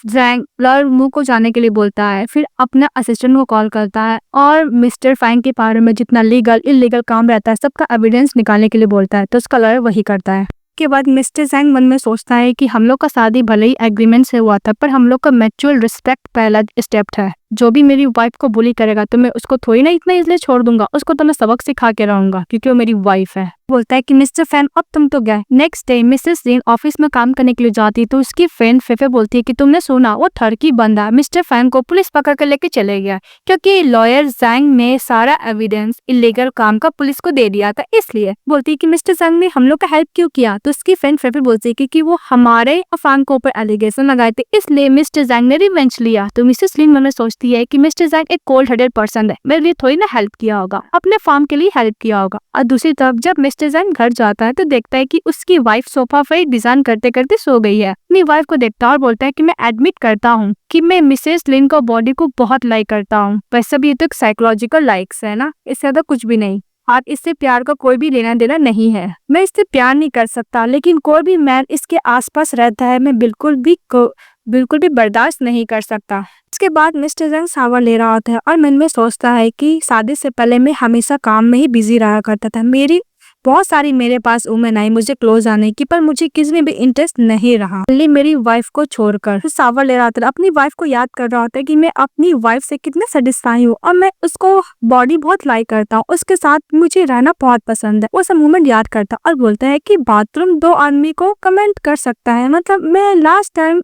जैंग लॉयर मू को जाने के लिए बोलता है, फिर अपना असिस्टेंट को कॉल करता है और मिस्टर फैंग के बारे में जितना लीगल इलीगल काम रहता है सबका एविडेंस निकालने के लिए बोलता है। तो उसका लॉयर वही करता है। के बाद मिस्टर जैंग मन में सोचता है कि हम लोग का शादी भले ही एग्रीमेंट से हुआ था, पर हम लोग का म्यूचुअल रिस्पेक्ट पहला स्टेप है। जो भी मेरी वाइफ को बुली करेगा तो मैं उसको थोड़ी ना इतना इसलिए छोड़ दूंगा, उसको तो मैं सबक सिखा के रहूंगा क्योंकि वो मेरी वाइफ है। बोलता है कि मिस्टर फैन अब तुम तो गए। नेक्स्ट डे मिसेस लिन ऑफिस में काम करने के लिए जाती तो उसकी फ्रेंड फेफे बोलती है कि तुमने सुना वो ठरकी बंदा मिस्टर फैन को पुलिस पकड़ कर लेके चले गया क्योंकि लॉयर जैंग ने सारा एविडेंस इलीगल काम का पुलिस को दे दिया था। इसलिए बोलती है कि मिस्टर जैंग ने हम लोग का हेल्प क्यों किया, तो उसकी फ्रेंड फेफे बोलती है कि वो हमारे फैन को ऊपर एलिगेशन लगाए थे इसलिए मिस्टर जैंग ने रिवेंज लिया। तो मिसेस लिन मन में सोचती है कि मिस्टर जैंग एक कोल्ड हार्टेड पर्सन है, मेरे लिए थोड़ी ना हेल्प किया होगा, अपने फार्म के लिए हेल्प किया होगा। और दूसरी तरफ जब मिस्टर जैंग घर जाता है तो देखता है कि उसकी वाइफ सोफा पर डिजाइन करते करते सो गई है। अपनी वाइफ को देखता है और बोलता है कि मैं एडमिट करता हूँ कि मैं मिसेस लिन को बॉडी को बहुत लाइक करता हूँ। वैसे भी ये तो साइकोलॉजिकल लाइक्स है ना, इससे ज्यादा कुछ भी नहीं। और इससे प्यार का कोई भी लेना देना नहीं है। मैं इससे प्यार नहीं कर सकता, लेकिन कोई भी मैन इसके आसपास रहता है मैं बिल्कुल भी बर्दाश्त नहीं कर सकता। इसके बाद मिस्टर जैंग शावर ले रहा होता है और मन में सोचता है कि शादी से पहले मैं हमेशा काम में ही बिजी रहा करता था। बहुत सारी मेरे पास वुमेन आई मुझे क्लोज आने की, पर मुझे किसी में भी इंटरेस्ट नहीं रहा मेरी वाइफ को छोड़कर। तो शावर ले रहा था, अपनी वाइफ को याद कर रहा होता है कि मैं अपनी वाइफ से कितने सेटिस्फाई हूँ और मैं उसको बॉडी बहुत लाइक करता हूँ, उसके साथ मुझे रहना बहुत पसंद है। वो सब मोमेंट याद करता और बोलता है कि बाथरूम 2 आदमी को कमेंट कर सकता है, मतलब मैं लास्ट टाइम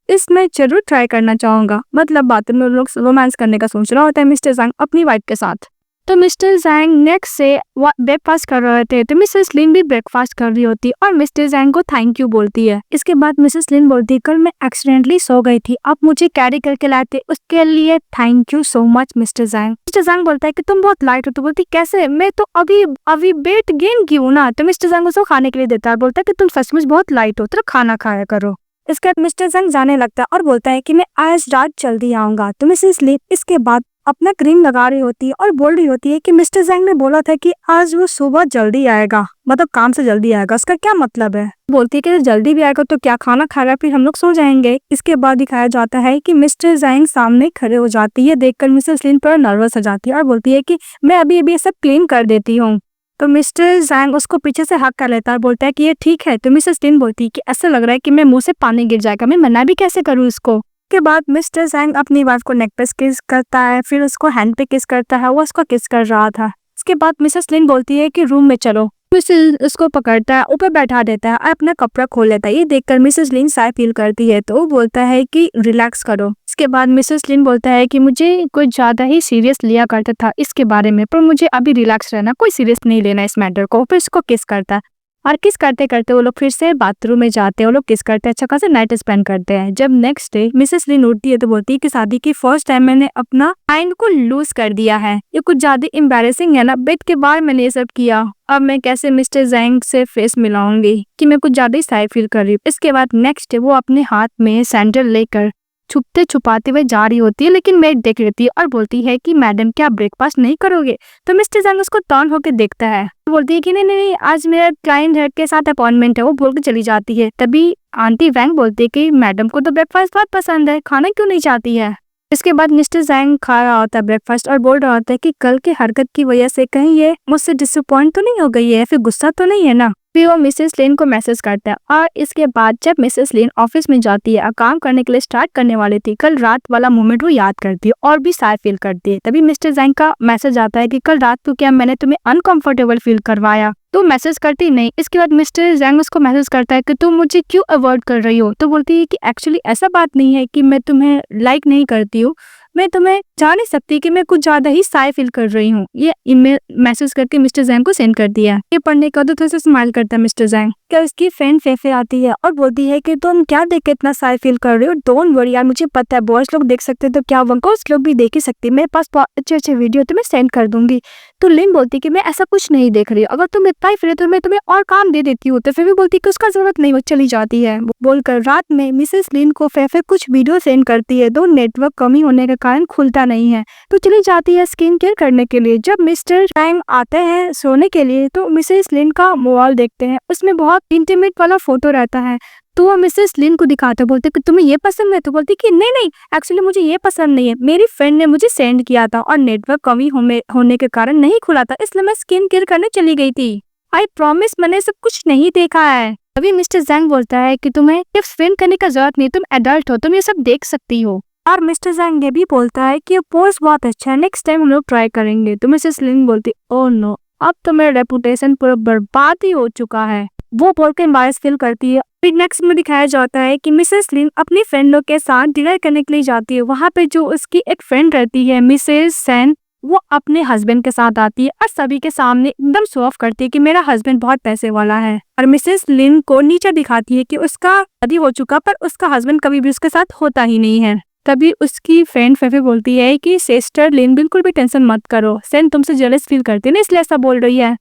इसमें जरूर ट्राई करना चाहूंगा। मतलब बाथरूम में लोग रोमांस करने का सोच रहा होता है मिस्टर जैंग अपनी वाइफ के साथ। तो मिस्टर जैंग नेक्स्ट से ब्रेकफास्ट कर रहे थे तो मिसेस लिन भी ब्रेकफास्ट कर रही होती और मिस्टर जैंग को थैंक यू बोलती है। इसके बाद मिसेस लिन बोलती है कल मैं एक्सीडेंटली सो गई थी, आप मुझे कैरी करके लाए थे, उसके लिए thank you so much mister Zhang. Mister Zhang बोलता है कि तुम बहुत लाइट हो। तो बोलती कैसे, मैं तो अभी वेट गेन की हूँ ना। तो मिस्टर जैंग उसको खाने के लिए देता है, बोलता है कि तुम सचमुच बहुत लाइट हो तो खाना खाया करो। इसके बाद मिस्टर जैंग जाने लगता है और बोलता है कि मैं आज रात जल्दी आऊंगा। तो मिसेस लिन इसके बाद अपना क्रीम लगा रही होती है और बोल रही होती है कि मिस्टर जैंग ने बोला था कि आज वो सुबह जल्दी आएगा, मतलब काम से जल्दी आएगा, उसका क्या मतलब है। बोलती है कि जल्दी भी आएगा तो क्या खाना खाएगा, फिर हम लोग सो जाएंगे। इसके बाद दिखाया जाता है कि मिस्टर जैंग सामने खड़े हो जाती है, देखकर मिसेस लिन पर नर्वस हो जाती है और बोलती है कि मैं अभी ये सब क्लीन कर देती हूँ। तो मिस्टर जैंग उसको पीछे से हक कर लेता है, बोलता है कि ये ठीक है। तो मिसेस लिन बोलती है कि ऐसा लग रहा है कि मैं मुंह से पानी गिर जाएगा, मैं मना भी कैसे करूँ इसको। के बाद मिस्टर जैंग अपनी वाइफ को नेक पे किस करता है, फिर उसको हैंड पे किस करता है, वो उसको किस कर रहा था। इसके बाद मिसेस लिन बोलती है कि रूम में चलो। मिसेस उसको पकड़ता है, ऊपर बैठा देता है और अपना कपड़ा खोल लेता है। ये देखकर मिसेस लिन शाय फील करती है तो वो बोलता है कि रिलैक्स करो। इसके बाद मिसेस लिन बोलता है कि मुझे कुछ ज्यादा ही सीरियस लिया करता था इसके बारे में, पर मुझे अभी रिलैक्स रहना, कोई सीरियस नहीं लेना इस मैटर को। फिर उसको किस करता है और किस करते करते वो लोग फिर से बाथरूम में जाते हैं, वो लोग किस करते हैं, अच्छा खासा नाइट स्पेंड करते हैं। जब नेक्स्ट डे मिसेस लिन उठती है तो बोलती है कि शादी की फर्स्ट टाइम मैंने अपना माइंड को लूज कर दिया है, ये कुछ ज्यादा एम्बैरेसिंग है ना, बेड के बाहर मैंने ये सब किया, अब मैं कैसे मिस्टर जैंग से फेस मिलाऊंगी कि मैं कुछ ज्यादा ही साई फील कर रही हूँ। इसके बाद नेक्स्ट डे वो अपने हाथ में सैंडल लेकर छुपते छुपाते हुए जा रही होती है, लेकिन मेड देख लेती है और बोलती है कि मैडम क्या ब्रेकफास्ट नहीं करोगे। तो मिस्टर जैंग उसको टर्न होकर देखता है, बोलती है कि नहीं आज मेरा क्लाइंट के साथ अपॉइंटमेंट है, वो बोल के चली जाती है। तभी आंटी वैंग बोलती है कि मैडम को तो ब्रेकफास्ट बहुत पसंद है, खाना क्यों नहीं चाहती है। इसके बाद मिस्टर जैंग खा रहा होता है ब्रेकफास्ट और बोल रहा होता है कि कल की हरकत की वजह से कहीं ये मुझसे डिसअपॉइंट तो नहीं हो गई है, फिर गुस्सा तो नहीं है ना। फिर वो मिसेस लिन को मैसेज करता है और इसके बाद जब मिसेस लिन ऑफिस में जाती है और काम करने के लिए स्टार्ट करने वाली थी, कल रात वाला मोमेंट वो याद करती है और भी सैड फील करती है। तभी मिस्टर जैंग का मैसेज आता है कि कल रात को क्या मैंने तुम्हें अनकंफर्टेबल फील करवाया? तो मैसेज करती नहीं। इसके बाद मिस्टर जैंग उसको मैसेज करता है कि तुम मुझे क्यों अवॉइड कर रही हो? तो बोलती है कि एक्चुअली ऐसा बात नहीं है कि मैं तुम्हें लाइक नहीं करती हूँ, मैं तुम्हें जा नहीं सकती कि मैं कुछ ज्यादा ही साई फील कर रही हूँ। ये ईमेल मैसेज करके मिस्टर जैंग को सेंड कर दिया। ये पढ़ने का तो थोड़ा सा स्माइल करता है मिस्टर जैंग। क्या उसकी फ्रेंड फेफे आती है और बोलती है कि तुम क्या देख के इतना साई फील कर रहे हो? डोंट वरी यार, मुझे पता है बॉयज लोग देख सकते तो क्या गर्ल्स लोग भी देख ही सकती, मेरे पास बहुत अच्छे वीडियो तुम्हें सेंड कर दूंगी। तो लिन बोलती है कि मैं ऐसा कुछ नहीं देख रही हूँ, अगर तुम इतना ही फ्री तो मैं तुम्हें और काम दे देती हूँ। तो फिर भी बोलती है कि उसका जरूरत नहीं, वो चली जाती है। बोलकर रात में मिसेस लिन को फेफे कुछ वीडियो सेंड करती है, तो नेटवर्क कमी होने के कारण खुलता नहीं है, तो चली जाती है स्किन केयर करने के लिए। जब मिस्टर टाइम आते हैं सोने के लिए तो मिसेस लिन का मोबाइल देखते हैं, उसमें बहुत इंटीमेट वाला फोटो रहता है। तो वो मिसेस लिन को दिखाते बोलते कि तुम्हें ये पसंद है? तो बोलती कि नहीं नहीं, एक्चुअली मुझे ये पसंद नहीं है, मेरी फ्रेंड ने मुझे सेंड किया था और नेटवर्क कमी होने के कारण नहीं खुला था, इसलिए मैं स्किन केयर करने चली गई थी। आई प्रॉमिस मैंने सब कुछ नहीं देखा है। अभी मिस्टर जैंग बोलता है कि तुम्हें ये स्पेंड करने का जरूरत नहीं, तुम एडल्ट हो, तुम ये सब देख सकती हो। और मिस्टर जैंग ये भी बोलता है कि ये पोर्स बहुत अच्छा है, नेक्स्ट टाइम हम लोग ट्राई करेंगे। तो मिसेस लिन बोलती ओह नो, अब तो मेरा रेपुटेशन पूरा बर्बाद ही हो चुका है। वो बोल के एम्बारेस फील करती है। फिर नेक्स्ट में दिखाया जाता है कि मिसेस लिन अपनी फ्रेंडों के साथ डिनर करने के लिए जाती है। वहाँ पे जो उसकी एक फ्रेंड रहती है मिसेस सेन, वो अपने हस्बैंड के साथ आती है और सभी के सामने एकदम शो ऑफ करती है कि मेरा हस्बैंड बहुत पैसे वाला है। और मिसेस लिन को नीचे दिखाती है कि उसका शादी हो चुका पर उसका हस्बैंड कभी भी उसके साथ होता ही नहीं है। तभी उसकी फ्रेंड फेफे बोलती है कि सिस्टर लिन बिल्कुल भी टेंशन मत करो, सेन तुमसे जेलस फील करती है ना इसलिए ऐसा बोल रही है।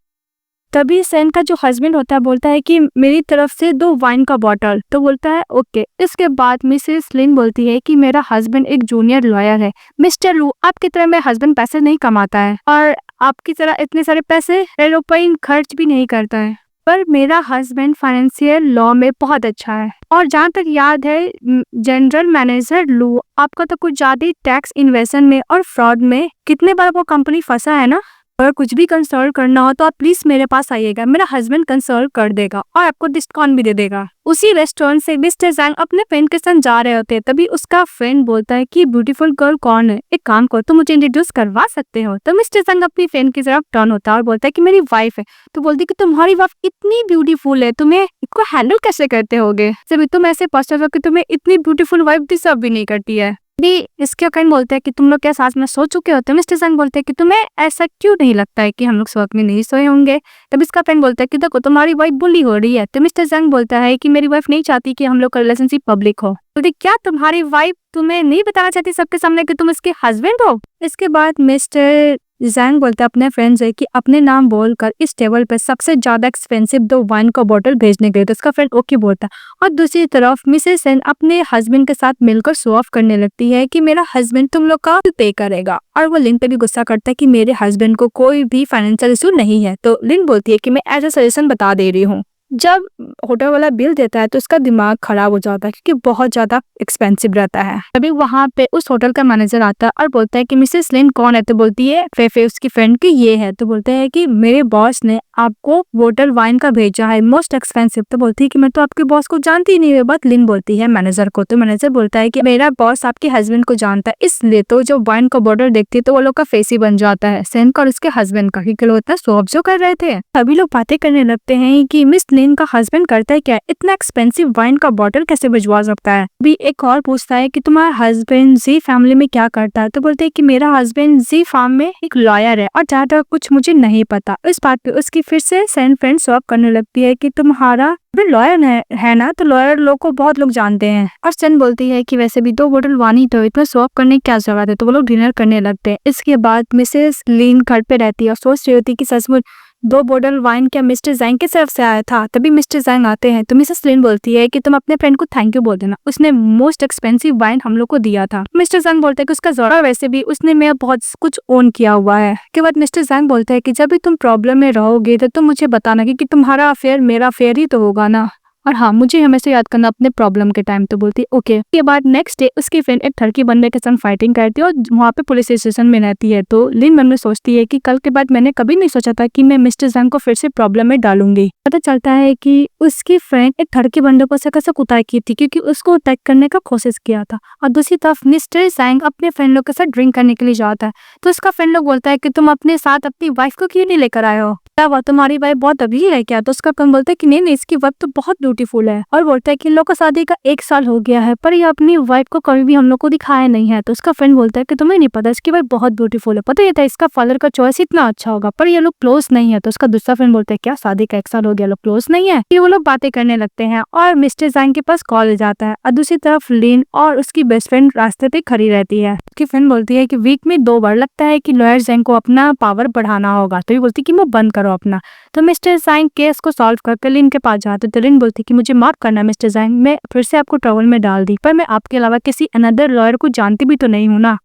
तभी सेन का जो हस्बैंड होता है बोलता है कि मेरी तरफ से 2 वाइन का बॉटल। तो बोलता है ओके। इसके बाद मिसेस लिन बोलती है कि मेरा हस्बैंड एक जूनियर लॉयर है। मिस्टर लू, आपकी तरह मेरा हस्बैंड पैसे नहीं कमाता है और आपकी तरह इतने सारे पैसे एरोप्लेन खर्च भी नहीं करता है, पर मेरा हस्बैंड फाइनेंशियल लॉ में बहुत अच्छा है। और जहाँ तक याद है जनरल मैनेजर लू, आपका तो कुछ ज्यादा ही टैक्स इन्वेजन में और फ्रॉड में कितने बार वो कंपनी फंसा है ना। अगर कुछ भी कंसल्ट करना हो तो आप प्लीज मेरे पास आइएगा, मेरा हस्बैंड कंसल्ट कर देगा और आपको डिस्काउंट भी दे देगा। उसी रेस्टोरेंट से मिस्टर जैंग अपने फ्रेंड के साथ जा रहे होते, तभी उसका फ्रेंड बोलता है कि ब्यूटीफुल गर्ल कौन है, एक काम करो तुम मुझे इंट्रोड्यूस करवा सकते हो। तो मिस्टर जैंग अपनी फ्रेंड की तरफ टर्न होता है और बोलता है कि मेरी वाइफ है। तो बोलती है कि तुम्हारी वाइफ इतनी ब्यूटीफुल है, तुम्हें इसको हैंडल कैसे करते होगे, जब तुम ऐसे पर्सन हो कि तुम्हें इतनी ब्यूटीफुल वाइफ डिजर्व भी नहीं करती है। भी इसके कहीं बोलते हैं कि तुम लोग क्या साथ में सो चुके होते हैं? मिस्टर जैंग बोलते हैं कि तुम्हें ऐसा क्यों नहीं लगता है कि हम लोग साथ में नहीं सोए होंगे? तब इसका फ्रेंड बोलता है कि देखो तुम्हारी वाइफ बुली हो रही है। तो मिस्टर जैंग बोलता है कि मेरी वाइफ नहीं चाहती कि हम लोग का रिलेशनशिप पब्लिक हो। बोलते क्या तुम्हारी वाइफ तुम्हें नहीं बताना चाहती सबके सामने कि तुम इसके हस्बैंड हो? इसके बाद मिस्टर जैंग बोलता है अपने फ्रेंड से कि अपने नाम बोलकर इस टेबल पर सबसे ज्यादा एक्सपेंसिव 2 वाइन का बोतल भेजने गए। तो उसका फ्रेंड ओके बोलता है। और दूसरी तरफ मिसेस सेन अपने हस्बैंड के साथ मिलकर शो ऑफ करने लगती है कि मेरा हस्बैंड तुम लोग का पे करेगा। और वो लिन पे भी गुस्सा करता है कि मेरे हस्बैंड को कोई भी फाइनेंशियल इशू नहीं है। तो लिन बोलती है कि मैं एज अ सजेशन बता दे रही हूँ। जब होटल वाला बिल देता है तो उसका दिमाग खराब हो जाता है क्योंकि बहुत ज्यादा एक्सपेंसिव रहता है। अभी वहाँ पे उस होटल का मैनेजर आता है और बोलता है कि मिसेस लिन कौन है? तो बोलती है फेफे उसकी फ्रेंड की ये है। तो बोलते हैं कि मेरे बॉस ने आपको बोतल वाइन का भेजा है, मोस्ट एक्सपेंसिव। तो बोलती है कि मैं तो आपके बॉस को जानती ही नहीं है। बात लिन बोलती है मैनेजर को। तो मैनेजर बोलता है कि मेरा बॉस आपके हस्बैंड को जानता है, इसलिए तो जो वाइन का बोतल देखती है तो वो लोग का फेस ही बन जाता है, सेन का और उसके हस्बैंड का, क्योंकि लोग इतना शो ऑफ जो कर रहे थे। सभी लोग बातें करने लगते हैं कि मिस लिन का हस्बैंड करता है क्या, इतना एक्सपेंसिव वाइन का बॉटल कैसे भिजवा सकता है। भी एक और पूछता है कि तुम्हारा हस्बैंड जी फैमिली में क्या करता है? तो बोलते हैं कि मेरा हस्बैंड जी फार्म में एक लॉयर है और ज्यादा कुछ मुझे नहीं पता। इस बात पे उसकी फिर से सेन फ्रेंड स्वैप करने लगती है कि तुम्हारा लॉयर है ना, तो लॉयर लोग को बहुत लोग जानते हैं। और सेन बोलती है कि वैसे भी 2 बोतल वाइन तो इतना स्वैप करने की क्या जरूरत है। तो वो लोग डिनर करने लगते हैं। इसके बाद मिसेस लिन घर पे रहती है और सोच रही होती है कि सचमुच 2 बोतल वाइन क्या मिस्टर जैंग की तरफ से आया था। तभी मिस्टर जैंग आते हैं तो मिसेस लिन बोलती है कि तुम अपने फ्रेंड को थैंक यू बोल देना, उसने मोस्ट एक्सपेंसिव वाइन हम लोग को दिया था। मिस्टर जैंग बोलते हैं कि उसका जरूरत, वैसे भी उसने मेरा बहुत कुछ ओन किया हुआ है। के बाद मिस्टर जैंग बोलते हैं कि जब भी तुम प्रॉब्लम में रहोगे तो तुम मुझे बताना, क्योंकि तुम्हारा अफेयर मेरा अफेयर ही तो होगा ना। और हाँ, मुझे हमेशा याद करना अपने प्रॉब्लम के टाइम। तो बोलती है ओके। के बाद नेक्स्ट डे उसकी फ्रेंड एक टर्की बंदे के संग फाइटिंग करती है और वहाँ पे पुलिस स्टेशन में रहती है। तो लिन मन में सोचती है कि कल के बाद मैंने कभी नहीं सोचा था कि मैं मिस्टर जैंग को फिर से प्रॉब्लम में डालूंगी। पता चलता है कि उसकी फ्रेंड एक टर्की बंदे को से कुताई की थी क्योंकि उसको अटैक करने का कोशिश किया था। और दूसरी तरफ मिस्टर जैंग अपने फ्रेंड लोग के साथ ड्रिंक करने के लिए जाता है। तो उसका फ्रेंड लोग बोलता है कि तुम अपने साथ अपनी वाइफ को क्यों नहीं लेकर आए हो, क्या हुआ तुम्हारी वाइफ बहुत अभी है क्या? तो उसका फ्रेंड बोलता है कि नहीं इसकी वाइफ तो बहुत ब्यूटीफुल है और बोलता है कि इन लोग को शादी का 1 साल हो गया है पर ये अपनी वाइफ को कभी भी हम लोग को दिखाया नहीं है। तो उसका फ्रेंड बोलता है कि तुम्हें नहीं पता इसकी वाइफ बहुत ब्यूटीफुल है, पता ही था इसका फादर का चॉइस इतना अच्छा होगा पर ये लोग क्लोज नहीं है। तो उसका दूसरा फ्रेंड बोलता है क्या शादी का 1 साल हो गया लोग क्लोज नहीं है? ये वो लोग बातें करने लगते हैं और मिस्टर जैंग के पास कॉल जाता है और दूसरी तरफ लिन और उसकी बेस्ट फ्रेंड रास्ते पे खड़ी रहती है। उसकी फ्रेंड बोलती है कि वीक में 2 बार लगता है कि लॉयर जैंग को अपना पावर बढ़ाना होगा। तो ये बोलती है कि मैं बंद करो अपना। तो मिस्टर जैंग केस को सॉल्व करके लिन के पास जाते तो लिन बोलती कि मुझे माफ करना मिस्टर जैंग, मैं फिर से आपको ट्रबल में डाल दी पर मैं आपके अलावा किसी अनदर लॉयर को जानती भी तो नहीं हूँ ना।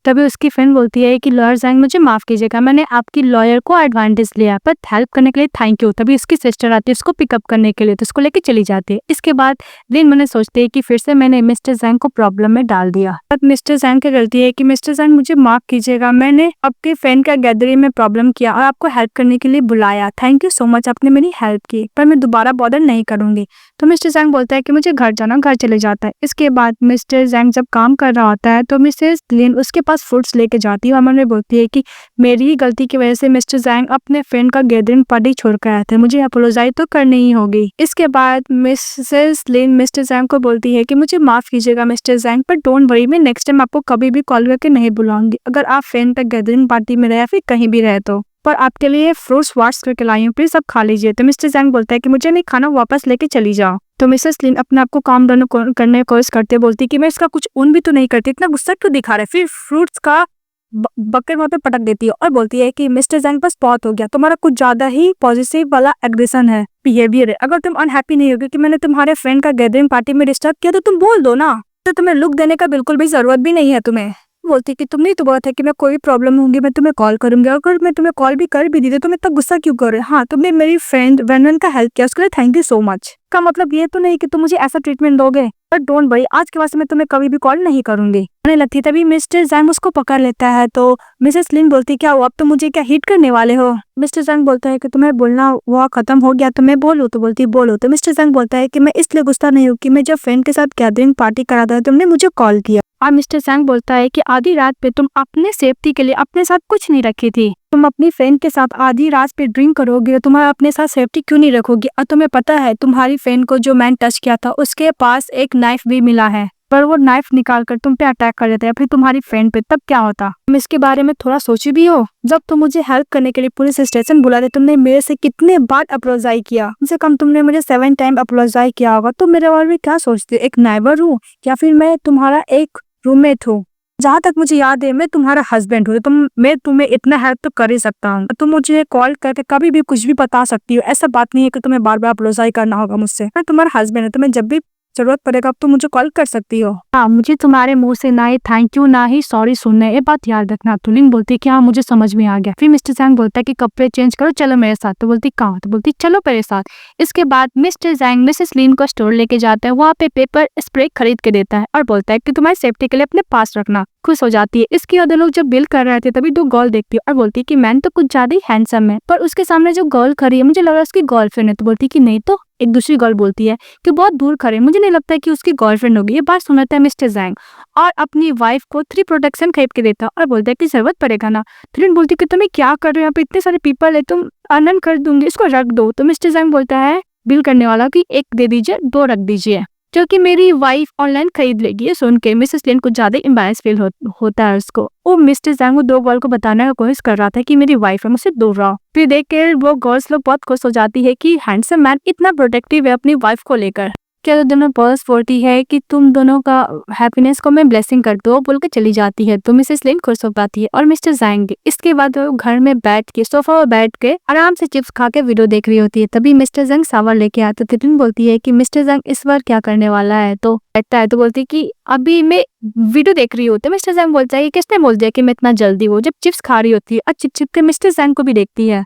तभी उसकी फ्रेंड बोलती है कि लॉयर जैंग मुझे माफ कीजिएगा, मैंने आपकी लॉयर को एडवांटेज लिया पर हेल्प करने के लिए थैंक यू। तभी उसकी सिस्टर आती है उसको पिकअप करने के लिए तो उसको लेके चली जाती है। इसके बाद लिन मैंने सोचती है कि फिर से मैंने मिस्टर जैंग को प्रॉब्लम में डाल दिया। अब मिस्टर जैंग की गलती है कि मिस्टर जैंग मुझे माफ कीजिएगा, मैंने आपके फ्रेंड का गैदरिंग में प्रॉब्लम किया और आपको हेल्प करने के लिए बुलाया, थैंक यू सो मच, आपने मेरी हेल्प की पर मैं दोबारा बॉदर नहीं करूंगी। तो मिस्टर जैंग बोलता है कि मुझे घर जाना, घर चले जाता है। इसके बाद मिस्टर जैंग जब काम कर रहा होता है तो मिसेस लिन उसके पास फ्रूट्स लेके जाती है और मन में बोलती है कि मेरी ही गलती की वजह से मिस्टर जैंग अपने फ्रेंड का गैदरिंग पार्टी छोड़ कर आए थे, मुझे अपोलोजाइज तो करनी ही होगी। इसके बाद मिसेस लिन मिस्टर जैंग को बोलती है कि मुझे माफ कीजिएगा मिस्टर जैंग पर डोंट वरी, मैं नेक्स्ट टाइम आपको कभी भी कॉल करके नहीं बुलाऊंगी अगर आप फ्रेंड का गैदरिंग पार्टी में रहे या फिर कहीं भी रहे तो, पर आपके लिए फ्रूट्स वॉश करके लाई हूँ, प्लीज सब खा लीजिए। तो मिस्टर जैंग बोलता है कि मुझे नहीं खाना, वापस लेके चली जाओ। तो मिसेस लिन अपने आप को काम डाउन करने की कोशिश करते बोलती कि मैं इसका कुछ उन भी तो नहीं करती, इतना गुस्सा क्यों दिखा रहे? फिर फ्रूट्स का बकेट वहाँ पे पटक देती है और बोलती है कि मिस्टर जैंग बस बहुत हो गया, तुम्हारा कुछ ज्यादा ही पॉजिटिव वाला एग्रेशन है, बिहेवियर है। अगर तुम अनहैप्पी नहीं होगी कि मैंने तुम्हारे फ्रेंड का गैदरिंग पार्टी में डिस्टर्ब किया तो तुम बोल दो ना, तो तुम्हें लुक देने का बिल्कुल भी जरूरत भी नहीं है तुम्हें। बोलती कि तुमने तो बोला था कि मैं कोई प्रॉब्लम होंगी मैं तुम्हें कॉल करूंगी, अगर मैं तुम्हें कॉल भी कर भी दी तो तुम इतना गुस्सा क्यों कर रहे? हाँ तुमने मेरी फ्रेंड वेनवन का हेल्प किया उसके लिए थैंक यू सो मच, का मतलब ये तो नहीं कि तुम मुझे ऐसा ट्रीटमेंट दोगे, बट डोंट वरी आज के बाद से मैं तुम्हें कभी भी कॉल नहीं करूंगी आने लगती। तभी मिस्टर जैंग उसको पकड़ लेता है। तो मिसेस लिन बोलती क्या हुआ, अब तो मुझे क्या हिट करने वाले हो? मिस्टर जैंग बोलता है कि तुम्हें बोलना वो खत्म हो गया तो मैं बोलूं? तो बोलती बोलो। तो मिस्टर जैंग बोलता है कि मैं इसलिए गुस्सा नहीं हूँ कि मैं जब फ्रेंड के साथ गैदरिंग पार्टी करा था तुमने मुझे कॉल किया और मिस्टर जैंग बोलता है कि आधी रात पे तुम अपने सेफ्टी के लिए अपने साथ कुछ नहीं रखी थी, तुम अपनी फ्रेंड के साथ आधी रात पे ड्रिंक करोगे और तुम्हारा अपने साथ सेफ्टी क्यों नहीं रखोगी? और तुम्हें पता है तुम्हारी फ्रेंड को जो मैन टच किया था उसके पास एक नाइफ भी मिला है, पर वो नाइफ निकाल कर तुम पे अटैक कर देता है फिर तुम्हारी फ्रेंड पे, तब क्या होता? तुम इसके बारे में थोड़ा सोची भी हो? जब तुम मुझे हेल्प करने के लिए पुलिस स्टेशन बुलाते तुमने मेरे से कितने बार अपोलोजाइज किया, कम से कम तुमने मुझे 7 टाइम अपोलोजाइज किया होगा। तो मेरे बारे में क्या सोचते हो, एक नाइबर हूँ या फिर मैं तुम्हारा एक रूममेट हूँ? जहाँ तक मुझे याद है मैं तुम्हारा हस्बैंड हूँ, मैं तुम्हें इतना हेल्प तो कर ही सकता हूँ, तुम मुझे कॉल करके कभी भी कुछ भी बता सकती हो, ऐसा बात नहीं है कि तुम्हें बार बार अपोलोजाइज करना होगा मुझसे। मैं तुम्हारा हस्बैंड हूँ, तुम्हें जब भी जरूरत पड़ेगा अब तुम मुझे कॉल कर सकती हो। हाँ मुझे तुम्हारे मुंह से ना ही थैंक यू ना ही सॉरी सुनना है, ये बात याद रखना। तो लिन बोलती कि हाँ मुझे समझ में आ गया। फिर मिस्टर जैंग बोलता है कि कपड़े चेंज करो चलो मेरे साथ। तो बोलती कहाँ? तो बोलती चलो मेरे साथ। इसके बाद मिस्टर जैंग मिसेस लिन को स्टोर लेके जाता है, वहाँ पे पेपर स्प्रे खरीद के देता है और बोलता है कि तुम्हारी सेफ्टी के लिए अपने पास रखना। खुश हो जाती है। इसके बाद लोग जब बिल कर रहे थे तभी 2 गर्ल देखती है और बोलती है कि मैन तो कुछ ज्यादा ही हैंडसम है, पर उसके सामने जो गर्ल खड़ी है मुझे लग रहा है उसकी गर्लफ्रेंड है। तो बोलती कि नहीं, तो एक दूसरी गर्ल बोलती है कि बहुत दूर खड़े, मुझे नहीं लगता कि उसकी गर्लफ्रेंड होगी। ये बात सुनाता है मिस्टर जैंग और अपनी वाइफ को 3 प्रोटेक्शन खरीद के देता और बोलता है कि जरूरत पड़ेगा ना। फिर बोलती कि तुम्हें क्या कर रहे हो, यहाँ पे इतने सारे पीपल है, तुम अनन कर दूंगी, इसको रख दो। तो मिस्टर जैंग बोलता है बिल करने वाला कि 1 दे दीजिए 2 रख दीजिए, जो कि मेरी वाइफ ऑनलाइन खरीद लेगी। ये सुन के मिसेस लिन कुछ ज्यादा एम्बैरेस फील होता है उसको। वो मिस्टर जैंग 2 गर्ल को बताने का कोशिश कर रहा था कि मेरी वाइफ है, मुझसे दूर रहो। फिर देख कर वो गर्ल्स लोग बहुत खुश हो जाती है कि हैंडसम मैन इतना प्रोटेक्टिव है अपनी वाइफ को लेकर। क्या दोनों पर्स बोलती है कि तुम दोनों का हैप्पीनेस को मैं ब्लेसिंग कर दो बोल के चली जाती है। तो मिसेस लिन खुश हो पाती है और मिस्टर जैंग इसके बाद वो घर में बैठ के सोफा पर बैठ के आराम से चिप्स खा के वीडियो देख रही होती है। तभी मिस्टर जैंग सावर लेके आते। तो लिन बोलती है कि मिस्टर जैंग इस बार क्या करने वाला है? तो बैठता है तो बोलती है कि अभी मैं वीडियो देख रही होती है। मिस्टर जैंग बोलता है कि किसने बोल दिया कि मैं इतना जल्दी हूँ, जब चिप्स खा रही होती है और चिप चिप के मिस्टर जैंग को भी देखती है।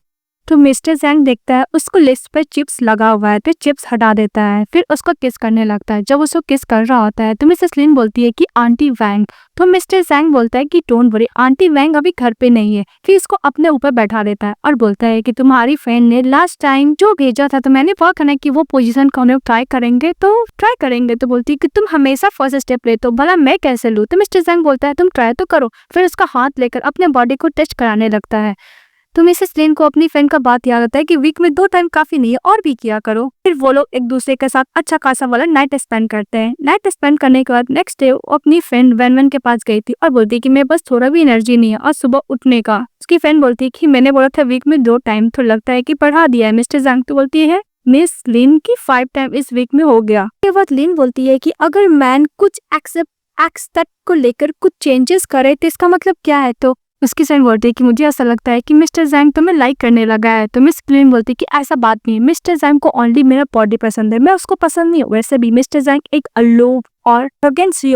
तो मिस्टर जैंग देखता है उसको लिस्ट पे चिप्स लगा हुआ है तो चिप्स हटा देता है, फिर उसको किस करने लगता है। जब उसको किस कर रहा होता है तो मिसेस लिन बोलती है कि आंटी वैंग। तो मिस्टर जैंग बोलता है कि डोंट वरी, आंटी वैंग अभी घर पे नहीं है। फिर इसको अपने ऊपर बैठा देता है और बोलता है कि तुम्हारी फ्रेंड ने लास्ट टाइम जो भेजा था तो मैंने वो करने की वो पोजीशन को हम लोग ट्राई करेंगे तो बोलती है कि तुम हमेशा फर्स्ट स्टेप लेते हो, भला मैं कैसे लूँ। तो मिस्टर जैंग बोलता है तुम ट्राई तो करो। फिर उसका हाथ लेकर अपने बॉडी को टेस्ट कराने लगता है। तो मिसेस लिन को अपनी फ्रेंड का बात याद आता है कि वीक में 2 टाइम काफी नहीं है और भी किया करो। फिर वो लोग एक दूसरे के साथ अच्छा खासा वाला नाइट स्पेंड करते हैं। नाइट स्पेंड करने के बाद नेक्स्ट डे वो अपनी फ्रेंड वैन वैन के पास गई थी और बोलती है कि मेरे पास थोड़ा भी एनर्जी नहीं है और सुबह उठने का। उसकी फ्रेंड बोलती है कि मैंने बोला था वीक में 2 टाइम, तो लगता है कि बढ़ा दिया है। मिस्टर जैंग तो बोलती है मिस लिन की 5 टाइम इस वीक में हो गया। के बाद लिन बोलती है कि अगर मैन कुछ एक्सेप्ट को लेकर कुछ चेंजेस करे तो इसका मतलब क्या है। तो उसकी फ्रेंड बोलती है कि मुझे ऐसा लगता है कि मिस्टर जैंग तुम्हें लाइक करने लगा है। तो मिस लिन बोलती है कि ऐसा बात नहीं है, मिस्टर जैंग को ओनली मेरा बॉडी पसंद है, मैं उसको पसंद नहीं हूँ। वैसे भी मिस्टर जैंग एक अलोप और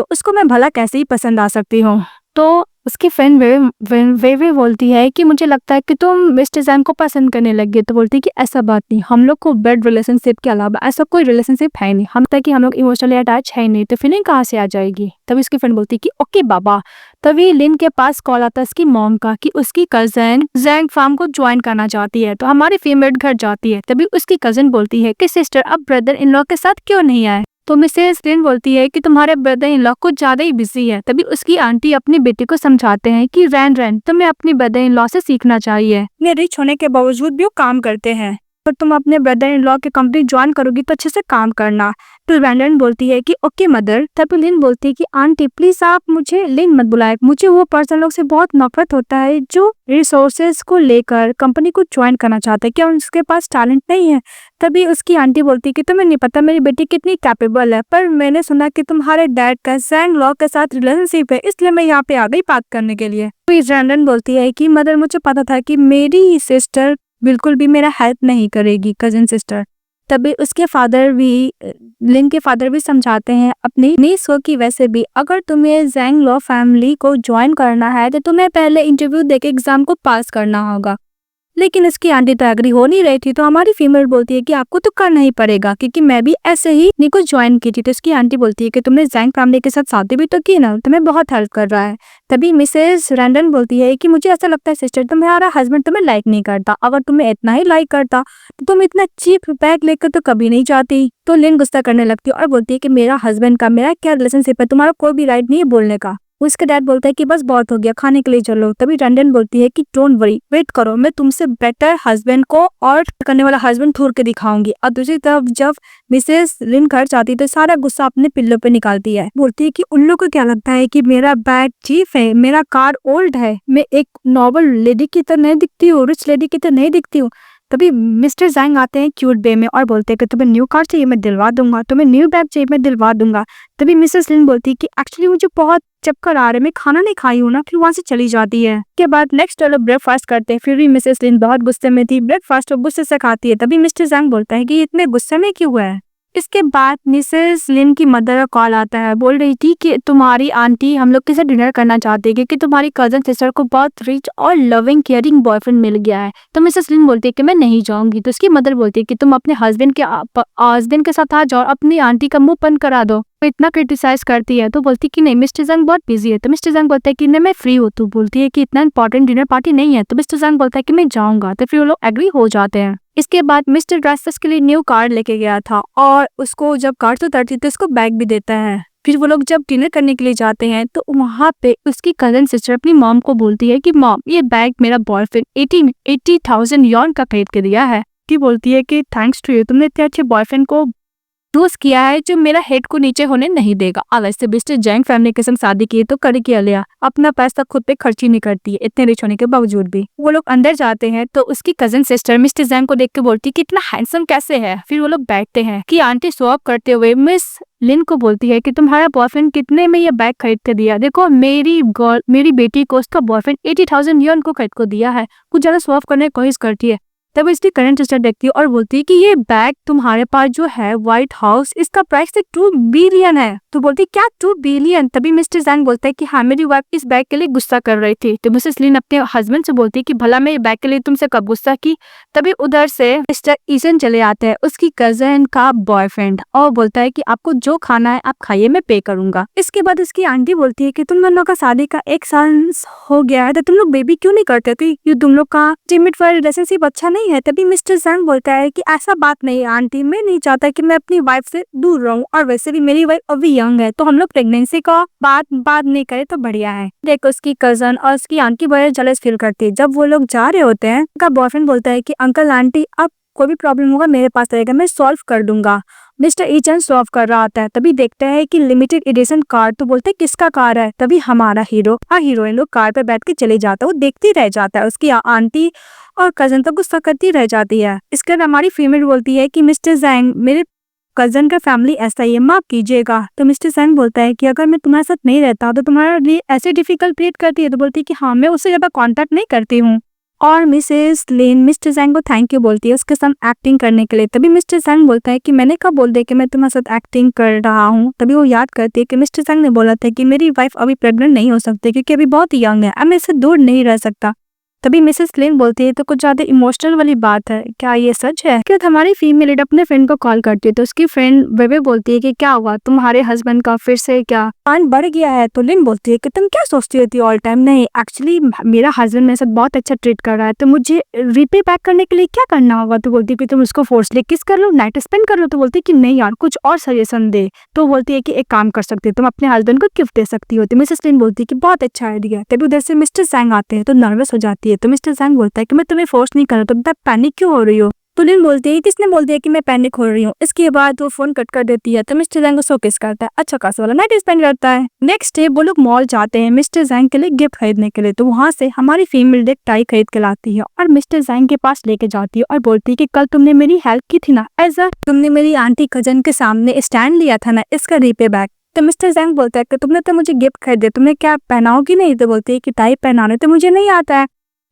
उसको मैं भला कैसे ही पसंद आ सकती हूँ। तो उसकी फ्रेंड वे बोलती है कि मुझे लगता है कि तुम मिस्टर जैंग को पसंद करने लगे। तो बोलती है कि ऐसा बात नहीं, हम लोग को बेड रिलेशनशिप के अलावा ऐसा कोई रिलेशनशिप है नहीं, हम तक कि हम लोग इमोशनली अटैच है नहीं, तो फीलिंग कहाँ से आ जाएगी। तभी उसकी फ्रेंड बोलती है कि ओके बाबा। तभी लिन के पास कॉल आता है उसकी मॉम का कि उसकी कजन जैंग फार्म को ज्वाइन करना चाहती है, तो हमारी फीमेल घर जाती है। तभी उसकी कजन बोलती है कि सिस्टर अब ब्रदर इन लॉ के साथ क्यों नहीं आए। तो मिसेस लिन बोलती है कि तुम्हारे ब्रदर इन लॉ कुछ ज्यादा ही बिजी है। तभी उसकी आंटी अपनी बेटी को समझाते हैं कि रैन तुम्हें अपनी ब्रदर इन लॉ से सीखना चाहिए, रिच होने के बावजूद भी वो काम करते हैं, तो तुम अपने ब्रदर इन लॉ के कंपनी ज्वाइन करोगी तो अच्छे से काम करना। तो रैंडन बोलती है कि ओके मदर। तभी लिन बोलती है कि आंटी प्लीज आप मुझे लिन मत बुलाए, मुझे वो पर्सन लोग से बहुत नफरत होता है जो रिसोर्सेज को लेकर कंपनी को ज्वाइन करना चाहते हैं, क्या उसके पास टैलेंट नहीं है। तभी उसकी आंटी बोलती है कि तुम्हें नहीं पता मेरी बेटी कितनी कैपेबल है, पर मैंने सुना कि तुम्हारे डैड का जैंग लॉ के साथ रिलेशनशिप है, इसलिए मैं यहाँ पे आ गई बात करने के लिए। तो रैंडन बोलती है कि मदर मुझे पता था कि मेरी सिस्टर बिल्कुल भी मेरा हेल्प नहीं करेगी, कजिन सिस्टर। तभी उसके फादर भी लिन के फादर भी समझाते हैं अपनी नीस को कि वैसे भी अगर तुम्हें जैंग लॉ फैमिली को ज्वाइन करना है तो तुम्हें पहले इंटरव्यू देके एग्जाम को पास करना होगा। लेकिन उसकी आंटी तो एग्री हो नहीं रही थी, तो हमारी फीमेल बोलती है कि आपको तो करना ही पड़ेगा क्योंकि मैं भी ऐसे ही निको ज्वाइन की थी। तो उसकी आंटी बोलती है कि तुमने जैंग फैमिली के साथ शादी भी तो की ना, तुम्हें बहुत हेल्प कर रहा है। तभी मिसेस रैंडन बोलती है कि मुझे ऐसा लगता है सिस्टर तुम्हारा हस्बैंड तुम्हें लाइक नहीं करता, अगर तुम्हें इतना ही लाइक करता तो तुम इतना चीप बैग लेकर तो कभी नहीं जाती। तो लिन गुस्सा करने लगती है और बोलती है कि मेरा हस्बैंड का मेरा क्या रिलेशनशिप है, तुम्हारा कोई भी राइट नहीं है बोलने का। उसके डैड बोलता है कि बस बहुत हो गया, खाने के लिए चलो। तभी रैंडन बोलती है कि डोंट वरी, वेट करो, मैं तुमसे बेटर हस्बैंड को और करने वाला हस्बैंड ढूंढ के दिखाऊंगी। और दूसरी तरफ जब मिसेस लिन घर जाती है तो सारा गुस्सा अपने पिल्लों पे निकालती है। बोलती है कि उन लोगों को क्या लगता है कि मेरा बैग चीप है, मेरा कार ओल्ड है, मैं एक नॉर्मल लेडी की तरह नहीं दिखती हूँ, रिच लेडी की तरह नहीं दिखती हूँ। तभी मिस्टर जैंग आते हैं क्यूट वे में और बोलते हैं कि तुम्हें न्यू कार चाहिए मैं दिलवा दूंगा, तुम्हें न्यू बैग चाहिए मैं दिलवा दूंगा। तभी मिसेस लिन बोलती है कि एक्चुअली मुझे बहुत चक्कर आ रहे, मैं खाना नहीं खाई हूँ ना, फिर वहां से चली जाती है। के बाद नेक्स्ट लोग ब्रेकफास्ट करते हैं, फिर भी मिसेस लिन बहुत गुस्से में थी, ब्रेकफास्ट तो गुस्से से खाती है। तभी मिस्टर जैंग बोलता है कि इतने गुस्से में क्यों है। इसके बाद मिसेस लिन की मदर का कॉल आता है, बोल रही थी कि तुम्हारी आंटी हम लोग के साथ डिनर करना चाहती है क्योंकि तुम्हारी कजन सिस्टर को बहुत रिच और लविंग केयरिंग बॉयफ्रेंड मिल गया है। तो मिसेस लिन बोलती है कि मैं नहीं जाऊंगी। तो उसकी मदर बोलती है कि तुम अपने हस्बैंड के साथ आ जाओ, अपनी आंटी का मुंह बंद करा दो। वो इतना क्रिटिसाइज करती है तो बोलती है कि नहीं मिस्टर जैंग बहुत बिजी है। तो मिस्टर जैंग बोलता है कि नहीं मैं फ्री हूँ। तो बोलती है कि इतना इंपॉर्टेंट डिनर पार्टी नहीं है। तो मिस्टर जैंग बोलता है कि मैं जाऊंगा। तो फिर वो लोग एग्री हो जाते हैं। इसके बाद मिस्टर ड्रेसेस के लिए न्यू कार लेके गया था और उसको जब कार तो उतरती तो उसको बैग भी देता है। फिर वो लोग जब डिनर करने के लिए जाते हैं तो वहाँ पे उसकी कजन सिस्टर अपनी मॉम को बोलती है कि मॉम ये बैग मेरा बॉयफ्रेंड 80,000 यॉन का खरीद के दिया है। की बोलती है कि थैंक्स टू यू, तुमने इतने अच्छे बॉयफ्रेंड को चूज किया है जो मेरा हेड को नीचे होने नहीं देगा। वैसे मिस्टर जैंग फैमिली के संग शादी की तो कर किया लिया, अपना पैसा खुद पे खर्च ही नहीं करती है इतने रिच होने के बावजूद भी। वो लोग अंदर जाते हैं तो उसकी कजन सिस्टर मिस्टर जैंग को देख के बोलती है कि इतना हैंडसम कैसे है। फिर वो लोग बैठते हैं कि आंटी शो करते हुए मिस लिन को बोलती है कि तुम्हारा बॉयफ्रेंड कितने में ये बैग खरीद के दिया, देखो मेरी बेटी को उसका बॉयफ्रेंड 80,000 यॉन को खरीद को दिया है। कुछ ज्यादा शो ऑफ करने की कोशिश करती है। तब इसकी करंट सिस्टर देखती है और बोलती है कि ये बैग तुम्हारे पास जो है व्हाइट हाउस, इसका प्राइस 2 बिलियन है। तो बोलती है क्या 2 बिलियन? तभी मिस्टर जैंग बोलता है कि हाँ, मेरी वाइफ इस बैग के लिए गुस्सा कर रही थी। तो मिसेस लिन अपने हस्बैंड से बोलती है कि भला मैं बैग के लिए तुमसे कब गुस्सा की। तभी उधर से मिस्टर ईसन चले आते हैं, उसकी कजन का बॉयफ्रेंड, और बोलता है कि आपको जो खाना है आप खाइए, मैं पे करूंगा। इसके बाद उसकी आंटी बोलती है कि तुम दोनों का शादी का 1 साल हो गया है, तो तुम लोग बेबी क्यों नहीं करते? कि ये तुम लोग का इंटीमेट वाला रिलेशनशिप अच्छा नहीं है। तभी मिस्टर जैंग बोलता है कि ऐसा बात नहीं है आंटी, मैं नहीं चाहता कि मैं अपनी वाइफ से दूर रहूं, और वैसे भी मेरी वाइफ अभी यंग है, तो हम लोग प्रेगनेंसी का बात नहीं करे तो बढ़िया है। देखो उसकी कजन और उसकी आंटी बड़े जेलस फील करती है। जब वो लोग जा रहे होते हैं, उनका बॉयफ्रेंड बोलता है कि अंकल आंटी अब कोई भी प्रॉब्लम होगा मेरे पास रहेगा, मैं सॉल्व कर दूंगा। मिस्टर ईचन सॉल्व कर रहा होता है, तभी देखते हैं कि लिमिटेड एडिशन कार। तो बोलते हैं किसका कार है? तभी हमारा हीरो और हीरोइन लोग कार पे बैठ के चले जाता है। वो देखती रह जाता है, उसकी आंटी और कजन तो गुस्सा करती रह जाती है। इसके बाद हमारी फीमेल बोलती है कि मिस्टर जैंग, मेरे कजन का फैमिली ऐसा ही है, माफ कीजिएगा। तो मिस्टर जैंग बोलता है कि अगर मैं तुम्हारे साथ नहीं रहता तो तुम्हारे लिए ऐसे डिफिकल्ट क्रिएट करती है। तो बोलती है कि हाँ, मैं उससे ज्यादा कॉन्टेक्ट नहीं करती हूँ। और मिसेस लिन मिस्टर जैंग को थैंक यू बोलती है उसके साथ एक्टिंग करने के लिए। तभी मिस्टर जैंग बोलता है कि मैंने कब बोल दिया कि मैं तुम्हारे साथ एक्टिंग कर रहा हूँ। तभी वो याद करती है कि मिस्टर जैंग ने बोला था कि मेरी वाइफ अभी प्रेग्नेंट नहीं हो सकती क्योंकि अभी बहुत यंग है, अब मैं इससे दूर नहीं रह सकता। तभी मिसेस लिन बोलती है तो कुछ ज्यादा इमोशनल वाली बात है, क्या ये सच है? क्या हमारी फीमेल लीड अपने फ्रेंड को कॉल करती है, तो उसकी फ्रेंड बेबे बोलती है कि क्या हुआ, तुम्हारे हस्बैंड का फिर से क्या कान बढ़ गया है? तो लिन बोलती है कि तुम क्या सोचती होती ऑल टाइम? नहीं, एक्चुअली मेरा हस्बैंड मेरे साथ बहुत अच्छा ट्रीट कर रहा है, तो मुझे रीपे बैक करने के लिए क्या करना होगा? तो बोलती है कि तुम उसको फोर्सली किस कर लो, नाइट स्पेंड कर लो। तो बोलती है कि नहीं यार, कुछ और सजेशन दे। तो बोलती है कि एक काम कर सकती है, तुम अपने हस्बैंड को गिफ्ट दे सकती हो। तो मिसेस लिन बोलती है कि बहुत अच्छा आइडिया। तभी उधर से मिस्टर जैंग आते हैं तो नर्वस हो जाती है। तो मिस्टर जैंग बोलता है कि मैं तुम्हें फोर्स नहीं कर रहा, तुम तब पैनिक क्यों हो रही हो? तो लिन बोलती है किसने बोल दिया कि मैं पैनिक हो रही हूँ? इसके बाद वो फोन कट कर देती है। तो मिस्टर जैंग उसको किस करता है, अच्छा खासा वाला नाइट स्पेंड करता है। नेक्स्ट डे वो लोग मॉल जाते हैं मिस्टर जैंग के लिए गिफ्ट खरीदने के लिए। तो वहां से हमारी फीमेल एक टाई खरीद के लाती है और मिस्टर जैंग के पास लेके जाती है और बोलती है कि कल तुमने मेरी हेल्प की थी ना, ऐसा तुमने मेरी आंटी कजन के सामने स्टैंड लिया था ना, इसका रीपे बैक। तो मिस्टर जैंग बोलता है कि तुमने तो मुझे गिफ्ट खरीदे, तुमने क्या पहनाओगी नहीं? तो बोलती है कि टाई पहनाने तो मुझे नहीं आता है।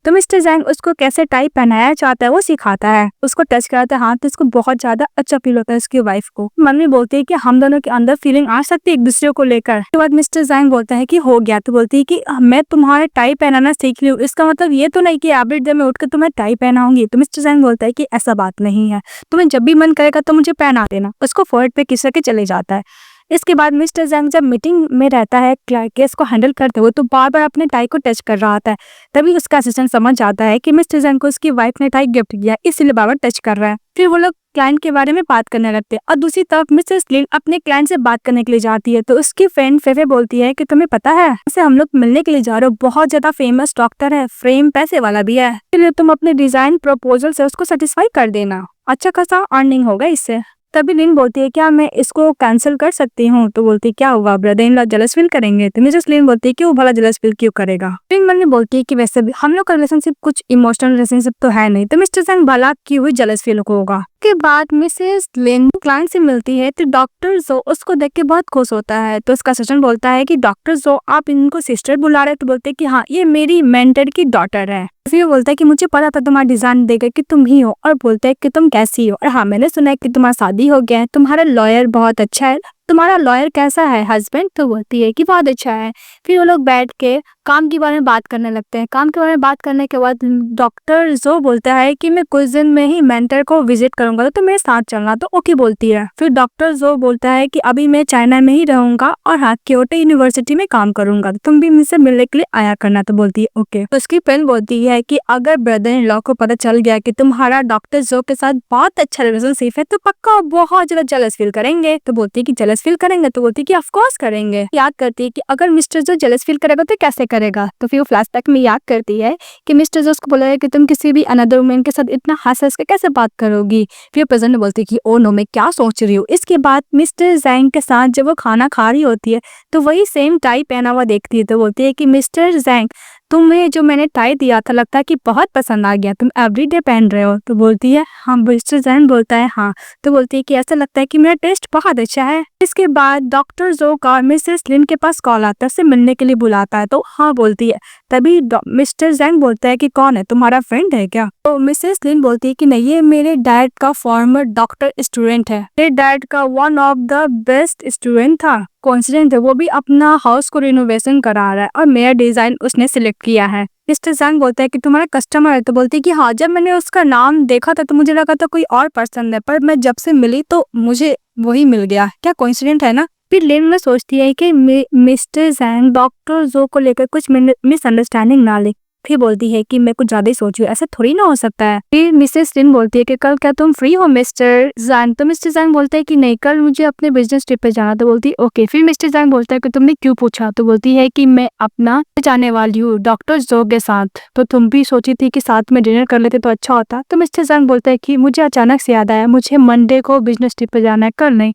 तो मिस्टर जैंग उसको कैसे टाई पहनाया जाता है वो सिखाता है, उसको टच कराता है हाथ, तो उसको बहुत ज्यादा अच्छा फील होता है उसकी वाइफ को। मम्मी बोलती है कि हम दोनों के अंदर फीलिंग आ सकती है एक दूसरे को लेकर। उसके बाद मिस्टर जैंग बोलता है कि हो गया। तो बोलती है कि मैं तुम्हारे टाई पहनाना सीख ली हूँ, इसका मतलब ये तो नहीं कि एवरी डे में उठ कर तुम्हें टाई पहनाऊंगी। तो मिस्टर जैंग बोलता है कि ऐसा बात नहीं है, तुम्हें जब भी मन करेगा तो मुझे पहना देना। उसको फोर्ट पे किस के चले जाता है। इसके बाद मिस्टर जैंग जब मीटिंग में रहता है केस को हैंडल करते हुए, तो बार बार अपने टाई को टच कर रहा था। तभी उसका असिस्टेंट समझ जाता है कि मिस्टर जैंग को उसकी वाइफ ने टाई गिफ्ट किया, इसलिए बार बार टच कर रहा है। फिर वो लोग क्लाइंट के बारे में बात करने लगते हैं और दूसरी तरफ मिसेस लिन अपने क्लाइंट से बात करने के लिए जाती है। तो उसकी फ्रेंड फेफे बोलती है कि तुम्हें पता है उसे हम लोग मिलने के लिए जा रहे हो, बहुत ज्यादा फेमस डॉक्टर है, फ्रेम पैसे वाला भी है, इसलिए तुम अपने डिजाइन प्रपोजल से उसको सेटिस्फाई कर देना, अच्छा खासा अर्निंग होगा इससे। तभी लिन बोलती है क्या मैं इसको कैंसिल कर सकती हूँ? तो बोलती है क्या हुआ, brother in law jealous feel करेंगे? तो मिसेस लिन बोलती है कि वो भला जेलस फील क्यों करेगा? फिर मन में बोलती है कि वैसे भी हम लोग का रिलेशनशिप कुछ इमोशनल रिलेशनशिप तो है नहीं, तो मिस्टर जैंग भला क्यों हुई जेलस फील होगा। के बाद मिसेस लिन क्लाइंट से मिलती है तो डॉक्टर जो उसको देख के बहुत खुश होता है। तो उसका असिस्टेंट बोलता है कि डॉक्टर जो आप इनको सिस्टर बुला रहे हैं? तो बोलते हैं कि हाँ, ये मेरी मेंटर की डॉटर है। फिर बोलता है कि मुझे पता था तुम्हारा डिजाइन देगा कि तुम ही हो, और बोलता है कि तुम कैसी हो, और हाँ मैंने सुना है कि तुम्हारा शादी हो गया है, तुम्हारा लॉयर बहुत अच्छा है, तुम्हारा लॉयर कैसा है हस्बैंड? तो बोलती है कि बहुत अच्छा है। फिर वो लोग बैठ के काम के बारे में बात करने लगते हैं। काम के बारे में बात करने के बाद डॉक्टर जो बोलता है कि मैं कुछ दिन में ही मेंटर को विजिट करूंगा, तो मेरे साथ चलना। तो ओके बोलती है। फिर डॉक्टर जो बोलता है कि अभी मैं चाइना में ही रहूंगा और हाँ क्योटो यूनिवर्सिटी में काम करूंगा, तो तुम भी मुझसे मिलने के लिए आया करना। तो बोलती है ओके। तो उसकी फ्रेंड बोलती है कि अगर ब्रदर इन लॉ को पता चल गया कि तुम्हारा डॉक्टर जो के साथ बहुत अच्छा रिलेशनशिप है, तो पक्का बहुत ज्यादा जेलस फील करेंगे। तो बोलती है कि जेलस फील करेंगे? तो बोलती है कि ऑफ कोर्स करेंगे। याद करती है कि अगर मिस्टर जो जेलस फील करेगा तो कैसे करेगा। तो फिर वो फ्लैशबैक में याद करती है कि मिस्टर जो उसको बोला है कि तुम किसी भी अनदर वुमेन के साथ इतना हंस हंस के कैसे बात करोगी। फिर प्रेजेंट बोलती है कि ओ नो, मैं क्या सोच रही हूँ। इसके बाद मिस्टर जैंग के साथ जब वो खाना खा रही होती है तो वही सेम टाई पहना हुआ देखती है। तो बोलती है कि मिस्टर जैंग तुम्हें जो मैंने टाई दिया था लगता है कि बहुत पसंद आ गया, तुम एवरीडे पहन रहे हो। तो बोलती है हाँ। मिस्टर जैंग बोलता है हाँ। तो बोलती है कि ऐसा लगता है कि मेरा टेस्ट बहुत अच्छा है। इसके बाद डॉक्टर जो का मिसेस लिन के पास कॉल आता है, उससे मिलने के लिए बुलाता है। तो हाँ बोलती है। तभी मिस्टर जैंग बोलता है कि कौन है, तुम्हारा फ्रेंड है क्या? तो मिसेस लिन बोलती है कि नहीं, ये मेरे डैड का फॉर्मर डॉक्टर स्टूडेंट है, मेरे डैड का one of the best student था। कॉन्सिडेंट है, वो भी अपना हाउस को रिनोवेशन करा रहा है और मेरा डिजाइन उसने सिलेक्ट किया है। मिस्टर जैंग बोलता है कि तुम्हारा कस्टमर है? तो बोलती है कि हाँ, जब मैंने उसका नाम देखा था तो मुझे लगा था कोई और पर्सन है, पर मैं जब से मिली तो मुझे वही मिल गया। क्या कोइंसिडेंट है ना? फिर लिन में सोचती है कि मिस्टर जैंग डॉक्टर जो को लेकर कुछ मिसअंडरस्टैंडिंग ना ले। फिर बोलती है कि मैं कुछ ज्यादा ही सोच रही हूँ, ऐसा थोड़ी ना हो सकता है। फिर मिसेस लिन बोलती है कि कल क्या तुम फ्री हो मिस्टर जैंग? तो मिस्टर जैंग बोलता है कि नहीं, कल मुझे अपने बिजनेस ट्रिप पे जाना। तो बोलती है ओके। फिर मिस्टर जैंग बोलता है कि तुमने क्यों पूछा? तो बोलती है कि मैं अपना जाने वाली हूँ डॉक्टर जो के साथ, तो तुम भी सोची थी कि साथ में डिनर कर लेते तो अच्छा होता। तो मिस्टर जैंग बोलता है कि मुझे अचानक से याद आया, मुझे मंडे को बिजनेस ट्रिप पे जाना है, कल नहीं।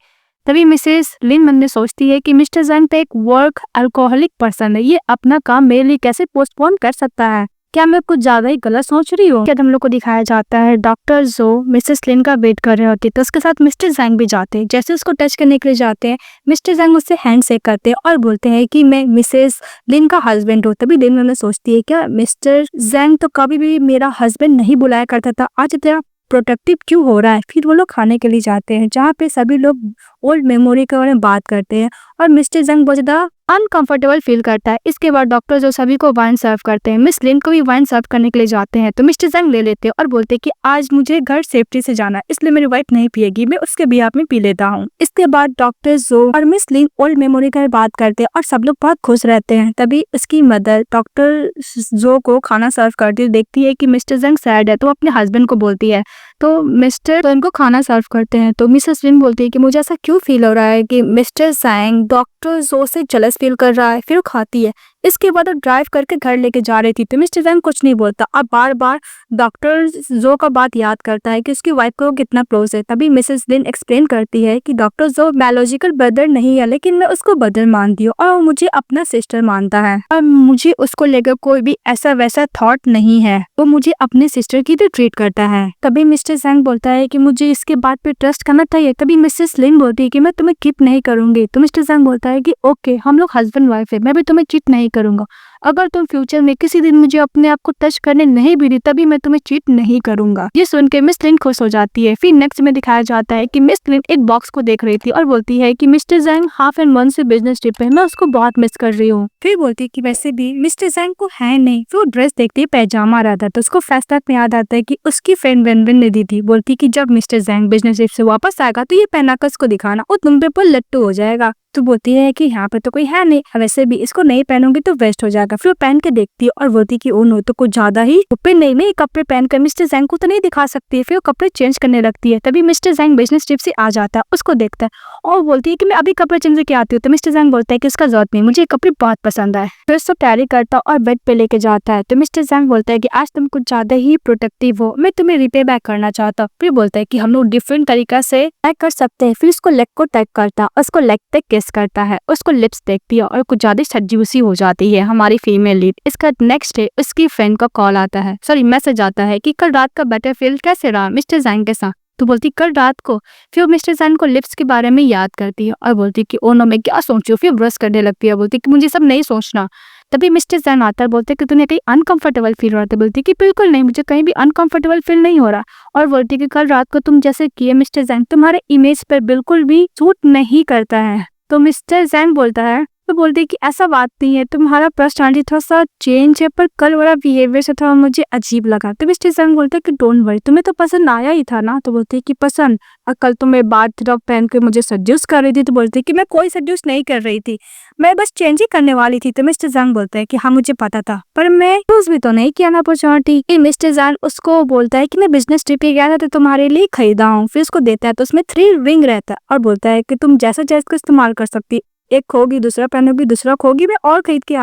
तभी मिसेस लिन मन में सोचती है कि मिस्टर जैंग पे एक वर्क अल्कोहलिक पर्सन है, ये अपना काम मेरे लिए कैसे पोस्टपोन कर सकता है? क्या मैं कुछ ज्यादा ही गलत सोच रही हूँ? क्या? हम लोग को दिखाया जाता है डॉक्टर जो मिसेस लिन का वेट कर रहे होते, तो उसके साथ मिस्टर जैंग भी जाते हैं। जैसे उसको टच करने के लिए जाते हैं, मिस्टर जैंग उससे हैंड शेक करते हैं और बोलते हैं कि मैं मिसेस लिन का हस्बैंड हूँ। तभी लिन मन में सोचती है क्या मिस्टर जैंग तो कभी भी मेरा हस्बैंड नहीं बुलाया करता था, आज इतना प्रोटेक्टिव क्यों हो रहा है? फिर वो लोग खाने के लिए जाते हैं जहाँ पे सभी लोग ओल्ड मेमोरी के बारे में बात करते हैं और मिस्टर जंग बहुत ज्यादा अनकंफर्टेबल फील करता है। इसके बाद डॉक्टर जो सभी को वाइन सर्व करते हैं, मिस लिन को भी वाइन सर्व करने के लिए जाते हैं। तो मिस्टर जंग ले लेते हैं और बोलते हैं कि आज मुझे घर सेफ्टी से जाना है, इसलिए मेरी वाइफ नहीं पिएगी, मैं उसके बिहाफ में पी लेता हूँ। इसके बाद डॉक्टर जो और मिस लिन ओल्ड मेमोरी का बात करते हैं और सब लोग बहुत खुश रहते हैं। तभी उसकी मदर डॉक्टर जो को खाना सर्व करती हुई देखती है कि मिस्टर जंग सैड है, तो अपने हस्बैंड को बोलती है। तो मिस्टर तो इनको खाना सर्व करते हैं। तो मिसेस लिन बोलती है कि मुझे ऐसा क्यों फील हो रहा है कि मिस्टर जैंग डॉक्टर जो से जेलस फील कर रहा है। फिर वो खाती है। इसके बाद वो ड्राइव करके घर लेके जा रही थी, तो मिस्टर जैंग कुछ नहीं बोलता और बार बार डॉक्टर जो का बात याद करता है कि उसकी वाइफ को कितना क्लोज है। तभी मिसेस लिन एक्सप्लेन करती है कि डॉक्टर जो बायोलॉजिकल ब्रदर नहीं है, लेकिन मैं उसको ब्रदर मानती हूँ और वो मुझे अपना सिस्टर मानता है और मुझे उसको लेकर कोई भी ऐसा वैसा थॉट नहीं है, वो मुझे अपने सिस्टर की तो ट्रीट करता है। तभी मिस्टर जैंग बोलता है कि मुझे इसके बात पे ट्रस्ट करना चाहिए। तभी मिसेस लिन बोलती है कि मैं तुम्हें कीप नहीं करूंगी। तो मिस्टर जैंग बोलता है कि ओके, हम लोग हस्बैंड वाइफ है, मैं भी तुम्हें चीट नहीं करूंगा। अगर तुम फ्यूचर में किसी दिन मुझे अपने आप को टच करने नहीं भी दी, तभी मैं तुम्हें चीट नहीं करूंगा। ये सुन के मिस लिन खुश हो जाती है। फिर नेक्स्ट में दिखाया जाता है कि मिस लिन एक बॉक्स को देख रही थी और बोलती है कि mister Zhang half and month से बिजनेस ट्रिप है, मैं उसको बहुत मिस कर रही हूँ। फिर बोलती है कि वैसे भी मिस्टर जैंग को है नहीं। फिर वो ड्रेस देखती है, पैजामा रहता है, तो उसको फ्लैशबैक में याद आता है कि उसकी फ्रेंड वेनविन ने दी थी। बोलती कि जब मिस्टर जैंग बिजनेस ट्रिप से वापस आएगा तो ये पहनाकर उसको दिखाना, वो तुम पे पर लट्टू हो जाएगा। तो बोलती है कि यहाँ पे तो कोई है नहीं, वैसे भी इसको नहीं पहनूंगी तो वेस्ट हो जाएगा। फिर वो पहन के देखती है और बोलती कि ओ नो, तो कुछ ज्यादा ही कपड़े नहीं कपड़े पहनकर मिस्टर जैंग को तो नहीं दिखा सकती है। फिर वो कपड़े चेंज करने लगती है। तभी मिस्टर जैंग बिजनेस ट्रिप से आ जाता है, उसको देखता है और बोलती है कि मैं अभी कपड़े चेंज करके आती हूँ। तो मिस्टर जैंग बोलता है कि उसका जरूरत नहीं, मुझे कपड़े बहुत पसंद आए। फिर उसको कैरी करता और बेड पे लेके जाता है। तो मिस्टर जैंग बोलता है कि आज तुम कुछ ज्यादा ही प्रोटेक्टिव हो, मैं तुम्हें रिपे बैक करना चाहता हूँ। फिर बोलता है कि हम लोग डिफरेंट तरीका से टैग कर सकते हैं। फिर उसको लेग को टैग करता है, उसको लेग तक किस करता है, उसको लिप्स देखती है और कुछ ज्यादा सज्जी हो जाती है हमारी फीमेल लीड। इसका नेक्स्ट डे उसकी फ्रेंड का कॉल आता है, सॉरी मैसेज आता है कि कल रात का बैटलफील्ड कैसे रहा मिस्टर जैंग के साथ। तो बोलती कल रात को। फिर मिस्टर जैंग को लिप्स के बारे में याद करती है और बोलती कि ओ नो, मैं क्या सोचूं। फिर ब्रश करने लगती है, बोलती कि मुझे सब नहीं सोचना। तभी मिस्टर जैंग आता है, बोलते कि तुम्हें कहीं अनकंफर्टेबल फील हो रहा था। बोलती कि बिल्कुल नहीं, मुझे कहीं भी अनकंफर्टेबल फील नहीं हो रहा। और बोलती कि कल रात को तुम जैसे किए मिस्टर जैंग, तुम्हारे इमेज पर बिल्कुल भी सूट नहीं करता है। तो मिस्टर जैंग बोलता है, तो बोलती कि ऐसा बात नहीं है, तुम्हारा पर्सनालिटी थोड़ा सा चेंज है, पर कल वाला बिहेवियर से थोड़ा मुझे अजीब लगा। तो मिस्टर जैंग बोलता है कि डोंट वरी, तुम्हें तो पसंद आया ही था ना। तो बोलती है कि पसंद, और कल तुम्हें बात टॉप पहन के मुझे सड्यूस कर रही थी। तो बोलती है कि मैं कोई सड्यूस नहीं कर रही थी, मैं बस चेंज ही करने वाली थी। तो मिस्टर जैंग बोलता है कि हाँ मुझे पता था, पर मैं यूज भी तो नहीं किया ना अपॉर्चुनिटी। मिस्टर जैंग उसको बोलता है कि मैं बिजनेस ट्रिप पे गया था तो तुम्हारे लिए खरीदा हूँ। फिर उसको देता है तो उसमें 3 रिंग रहता है और बोलता है कि तुम जैसा जैसा इस्तेमाल कर सकती, एक खोगी दूसरा पहनोगी, दूसरा खोगी, मैं और खरीद के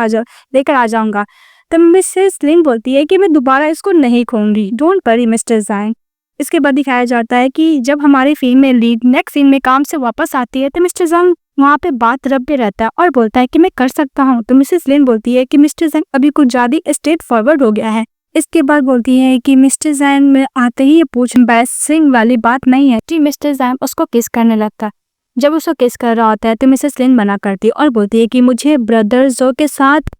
लेकर आ जाऊंगा। तब मिसेस लिन बोलती है कि मैं दोबारा इसको नहीं खोऊंगी। डोंट वरी मिस्टर जैंग, इसके बाद दिखाया जाता है कि जब हमारी फीमेल लीड नेक्स्ट सीन में काम से वापस आती है तो मिस्टर जंग वहाँ पे बात रब पे रहता है और बोलता है कि मैं कर सकता हूँ। तो मिसेस लिन बोलती है कि मिस्टर जंग अभी कुछ ज्यादा स्ट्रेट फॉरवर्ड हो गया है। इसके बाद बोलती है कि मिस्टर जैन में आते ही ये पूछ बैसिंग वाली बात नहीं है। जी मिस्टर जैन उसको किस करने लगता है। जब उसको किस कर रहा होता है तो मिसेस लिन मना करती है और बोलती है कि मुझे ब्रदर जो के साथ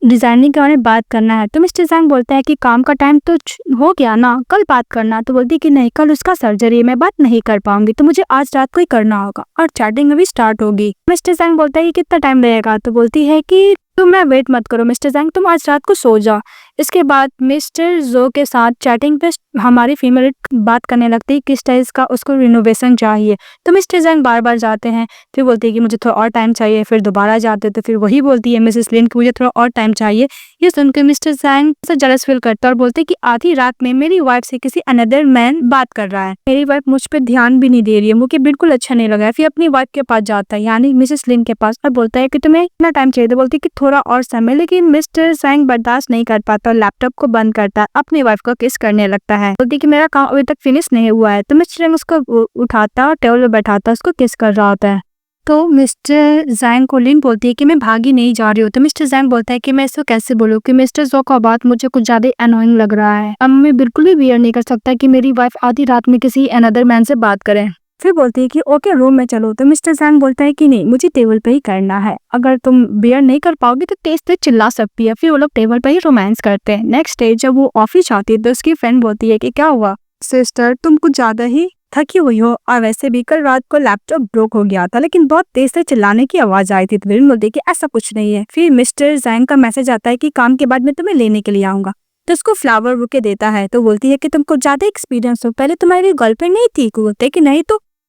डिजाइनिंग के बारे में बात करना है। तो मिस्टर जैंग बोलता है कि काम का टाइम तो हो गया ना, कल बात करना। तो बोलती है कि नहीं, कल उसका सर्जरी है, मैं बात नहीं कर पाऊंगी, तो मुझे आज रात को ही करना होगा और चैटिंग अभी स्टार्ट होगी। मिस्टर जैंग बोलता है कि कितना टाइम लगेगा। तो बोलती है कि तुम मैं वेट मत करो मिस्टर जैंग, तुम आज रात को सो जाओ। इसके बाद मिस्टर जो के साथ चैटिंग पे हमारी फीमेल बात करने लगती है किस टाइप का उसको रिनोवेशन चाहिए। तो मिस्टर जैंग बार बार जाते हैं, फिर बोलती है कि मुझे थोड़ा और टाइम चाहिए, फिर दोबारा जाते तो फिर वही बोलती है मिसेस लिन कि मुझे थोड़ा और टाइम चाहिए। ये सुनकर मिस्टर जैंग से जलस फील करता है और बोलते कि आधी रात में मेरी वाइफ से किसी अनदर मैन बात कर रहा है, मेरी वाइफ मुझ पर ध्यान भी नहीं दे रही है, मुझे बिल्कुल अच्छा नहीं लगा है। फिर अपनी वाइफ के पास जाता है यानी मिसेस लिन के पास और बोलता है कि तुम्हें कितना टाइम चाहिए। तो बोलती है कि थोड़ा और समय, लेकिन मिस्टर जैंग बर्दाश्त नहीं कर पाता और लैपटॉप को बंद करता, अपनी वाइफ को किस करने लगता है। बोलती कि मेरा काम अभी तक फिनिश नहीं हुआ है। तो मिस्टर जैंग उसको उठाता और टेबल पर बैठाता उसको किस कर रहा होता है। तो मिस्टर जैंग को लिन बोलती है कि मैं भागी नहीं जा रही हूँ। तो मिस्टर जैंग बोलता है कि मैं इसको कैसे बोलूँ कि मिस्टर जो का बात मुझे कुछ ज्यादा अनोइंग लग रहा है, अब मैं बिल्कुल भी बियर नहीं कर सकता कि मेरी वाइफ आधी रात में किसी अनदर मैन से बात करे। फिर बोलती है कि ओके रूम में चलो। तो मिस्टर जैंग बोलता है कि नहीं, मुझे टेबल पे ही करना है, अगर तुम बियर नहीं कर पाओगी तो तेज तेज चिल्ला सकती है। फिर वो लोग टेबल पे ही रोमांस करते हैं। नेक्स्ट डे जब वो ऑफिस आती है तो उसकी फ्रेंड बोलती है कि क्या हुआ सिस्टर, तुम कुछ ज्यादा ही थकी हुई हो, और वैसे भी कल रात को लैपटॉप ब्रोक हो गया था, लेकिन बहुत तेज से चिल्लाने की आवाज आई थी। तो विलन बोलती है कि ऐसा कुछ नहीं है। फिर मिस्टर जैंग का मैसेज आता है कि काम के बाद मैं तुम्हें लेने के लिए आऊंगा। तो उसको फ्लावर बुके देता है। तो बोलती है कि तुमको ज्यादा एक्सपीरियंस हो, पहले तुम्हारी गर्लफ्रेंड नहीं थी। बोलते है कि नहीं।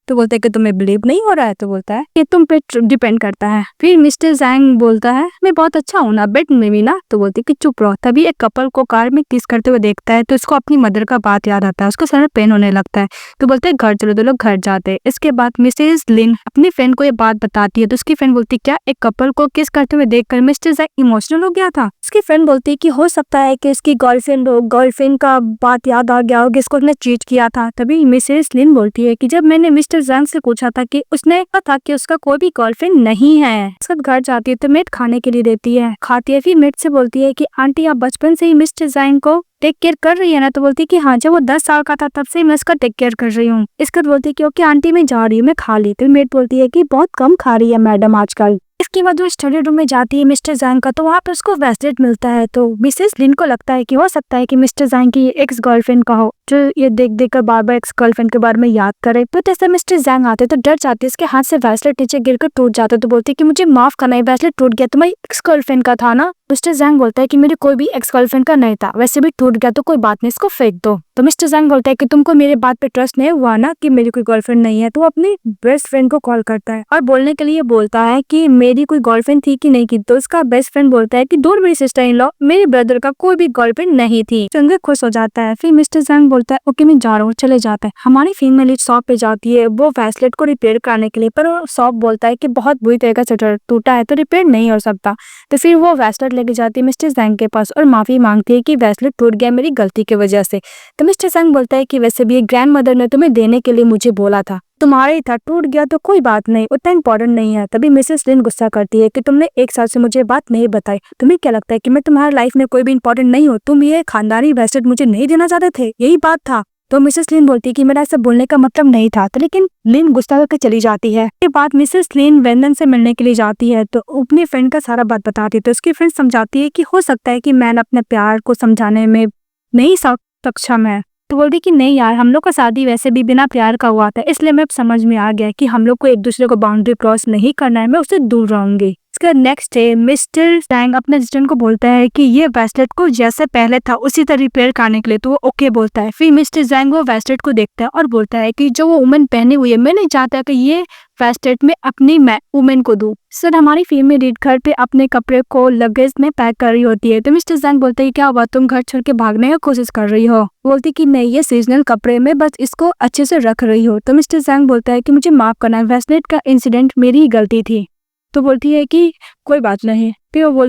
तो बोलते है कि तुम्हें बिलीव नहीं हो रहा है। तो बोलता है कि तुम पे डिपेंड करता है। फिर मिस्टर जैंग बोलता है मैं बहुत अच्छा हूँ ना बेड में भी ना। तो बोलती है कि चुप रहो। तभी एक कपल को कार में किस करते हुए देखता है तो उसको अपनी मदर का बात याद आता है, उसको सर में पेन होने लगता है। तो बोलते है घर चलो। तो लोग घर जाते हैं। इसके बाद मिसेस लिन अपनी फ्रेंड को ये बात बताती है। तो उसकी फ्रेंड बोलती है क्या एक कपल को किस करते हुए देखकर मिस्टर जैंग इमोशनल हो गया था। उसकी फ्रेंड बोलती है कि हो सकता है कि इसकी गर्लफ्रेंड का बात याद आ गया हो कि इसको उसने चीट किया था। तभी मिसेस लिन बोलती है कि जब मैंने मिस्टर जैंग से पूछा था कि उसने कहा था कि उसका कोई भी गर्लफ्रेंड नहीं है। उसके घर जाती है तो मेट खाने के लिए देती है, खाती है। फिर मेट से बोलती है कि आंटी आप बचपन से ही मिस्टर जैंग को टेक केयर कर रही है ना। तो बोलती है कि हाँ, जब वो 10 साल का था तब से मैं उसका टेक केयर कर रही हूँ। इसके बाद बोलती है कि ओके आंटी मैं जा रही हूँ, मैं खा लेती हूँ। मेट बोलती है कि बहुत कम खा रही है मैडम आजकल। इसके बाद वो स्टडी रूम में जाती है मिस्टर जैंग का, तो वहाँ पे उसको ब्रेसलेट मिलता है। तो मिसेस लिन को लगता है कि हो सकता है कि मिस्टर जैंग की एक्स गर्लफ्रेंड का हो, जो ये देख देख कर बार बार एक्स गर्लफ्रेंड के बारे में याद करे। तो जैसे मिस्टर जैंग आते तो डर जाती है, उसके हाथ से ब्रेसलेट नीचे गिरकर टूट जाता है। तो बोलती है कि मुझे माफ करना, ये ब्रेसलेट टूट गया, तुम्हारी एक्स गर्लफ्रेंड का था ना। मिस्टर जैंग बोलता है कि मेरी कोई भी एक्स गर्लफ्रेंड का नहीं था, वैसे भी टूट गया तो कोई बात नहीं, इसको फेंक दो। तो मिस्टर जैंग बोलता है कि तुमको मेरे बात पे ट्रस्ट नहीं हुआ ना कि मेरी कोई गर्लफ्रेंड नहीं है। तो अपनी बेस्ट फ्रेंड को कॉल करता है और बोलने के लिए बोलता है कि मेरी कोई गर्लफ्रेंड थी कि नहीं की। तो उसका बेस्ट फ्रेंड बोलता है कि don't worry sister in law, मेरे ब्रदर का कोई भी गर्लफ्रेंड नहीं थी। चंगे खुश हो जाता है। फिर मिस्टर जैंग बोलता है ओके मैं जा रहा हूँ, चले जाता है। हमारी फीमेल शॉप पे जाती है वो ब्रेसलेट को रिपेयर करने के लिए, पर वो शॉप बोलता है कि बहुत बुरी तरह का शटर टूटा है तो रिपेयर नहीं हो सकता। तो फिर वो ब्रेसलेट लेके जाती है मिस्टर जैंग के पास और माफी मांगती है कि ब्रेसलेट टूट गया मेरी गलती की वजह से। तो मिस्टर जैंग बोलता है कि वैसे भी ग्रैंड मदर ने तुम्हें देने के लिए मुझे बोला था, तुम्हारे ही था, टूट गया तो कोई बात नहीं, उतना इम्पोर्टेंट नहीं है। तभी मिसेस लिन गुस्सा करती है कि तुमने एक साल से मुझे बात नहीं बताई, तुम्हें क्या लगता है कि मैं तुम्हारी लाइफ में कोई भी इम्पोर्टेंट नहीं हो, तुम ये खानदानी ब्रेसलेट मुझे नहीं देना चाहते थे, यही बात था। तो मिसेस लिन बोलती है कि मेरा ऐसा बोलने का मतलब नहीं था। तो लेकिन लिन गुस्सा करके चली जाती है। इसके बाद मिसेस लिन वेंडन से मिलने के लिए जाती है तो अपनी फ्रेंड का सारा बात बताती है। तो उसकी फ्रेंड समझाती है कि हो सकता है कि मैन अपने प्यार को समझाने में नहीं सक्षम है। तो बोलती कि नहीं यार, हम लोग का शादी वैसे भी बिना प्यार का हुआ था, इसलिए मैं समझ में आ गया कि हम लोग को एक दूसरे को बाउंड्री क्रॉस नहीं करना है, मैं उससे दूर रहूंगी। इसका नेक्स्ट डे मिस्टर जैंग अपने असिस्टेंट को बोलता है कि ये ब्रेसलेट को जैसे पहले था उसी तरह रिपेयर करने के लिए। तो वो ओके बोलता है। फिर मिस्टर जैंग वो ब्रेसलेट को देखता है और बोलता है कि जो वो वुमेन पहनी हुई है, मैं नहीं चाहता कि ये ब्रेसलेट में अपनी वुमेन को दूं। सर हमारी फीमेल लीड घर पे अपने कपड़े को लगेज में पैक कर रही होती है। तो मिस्टर जैंग बोलता है क्या हुआ, तुम घर छोड़ के भागने की कोशिश कर रही हो। बोलती कि नहीं, ये सीजनल कपड़े में बस इसको अच्छे से रख रही हो। तो मिस्टर जैंग बोलता है कि मुझे माफ करना, ब्रेसलेट का इंसिडेंट मेरी ही गलती थी। तो बोलती है कि कोई बात नहीं। फिर वो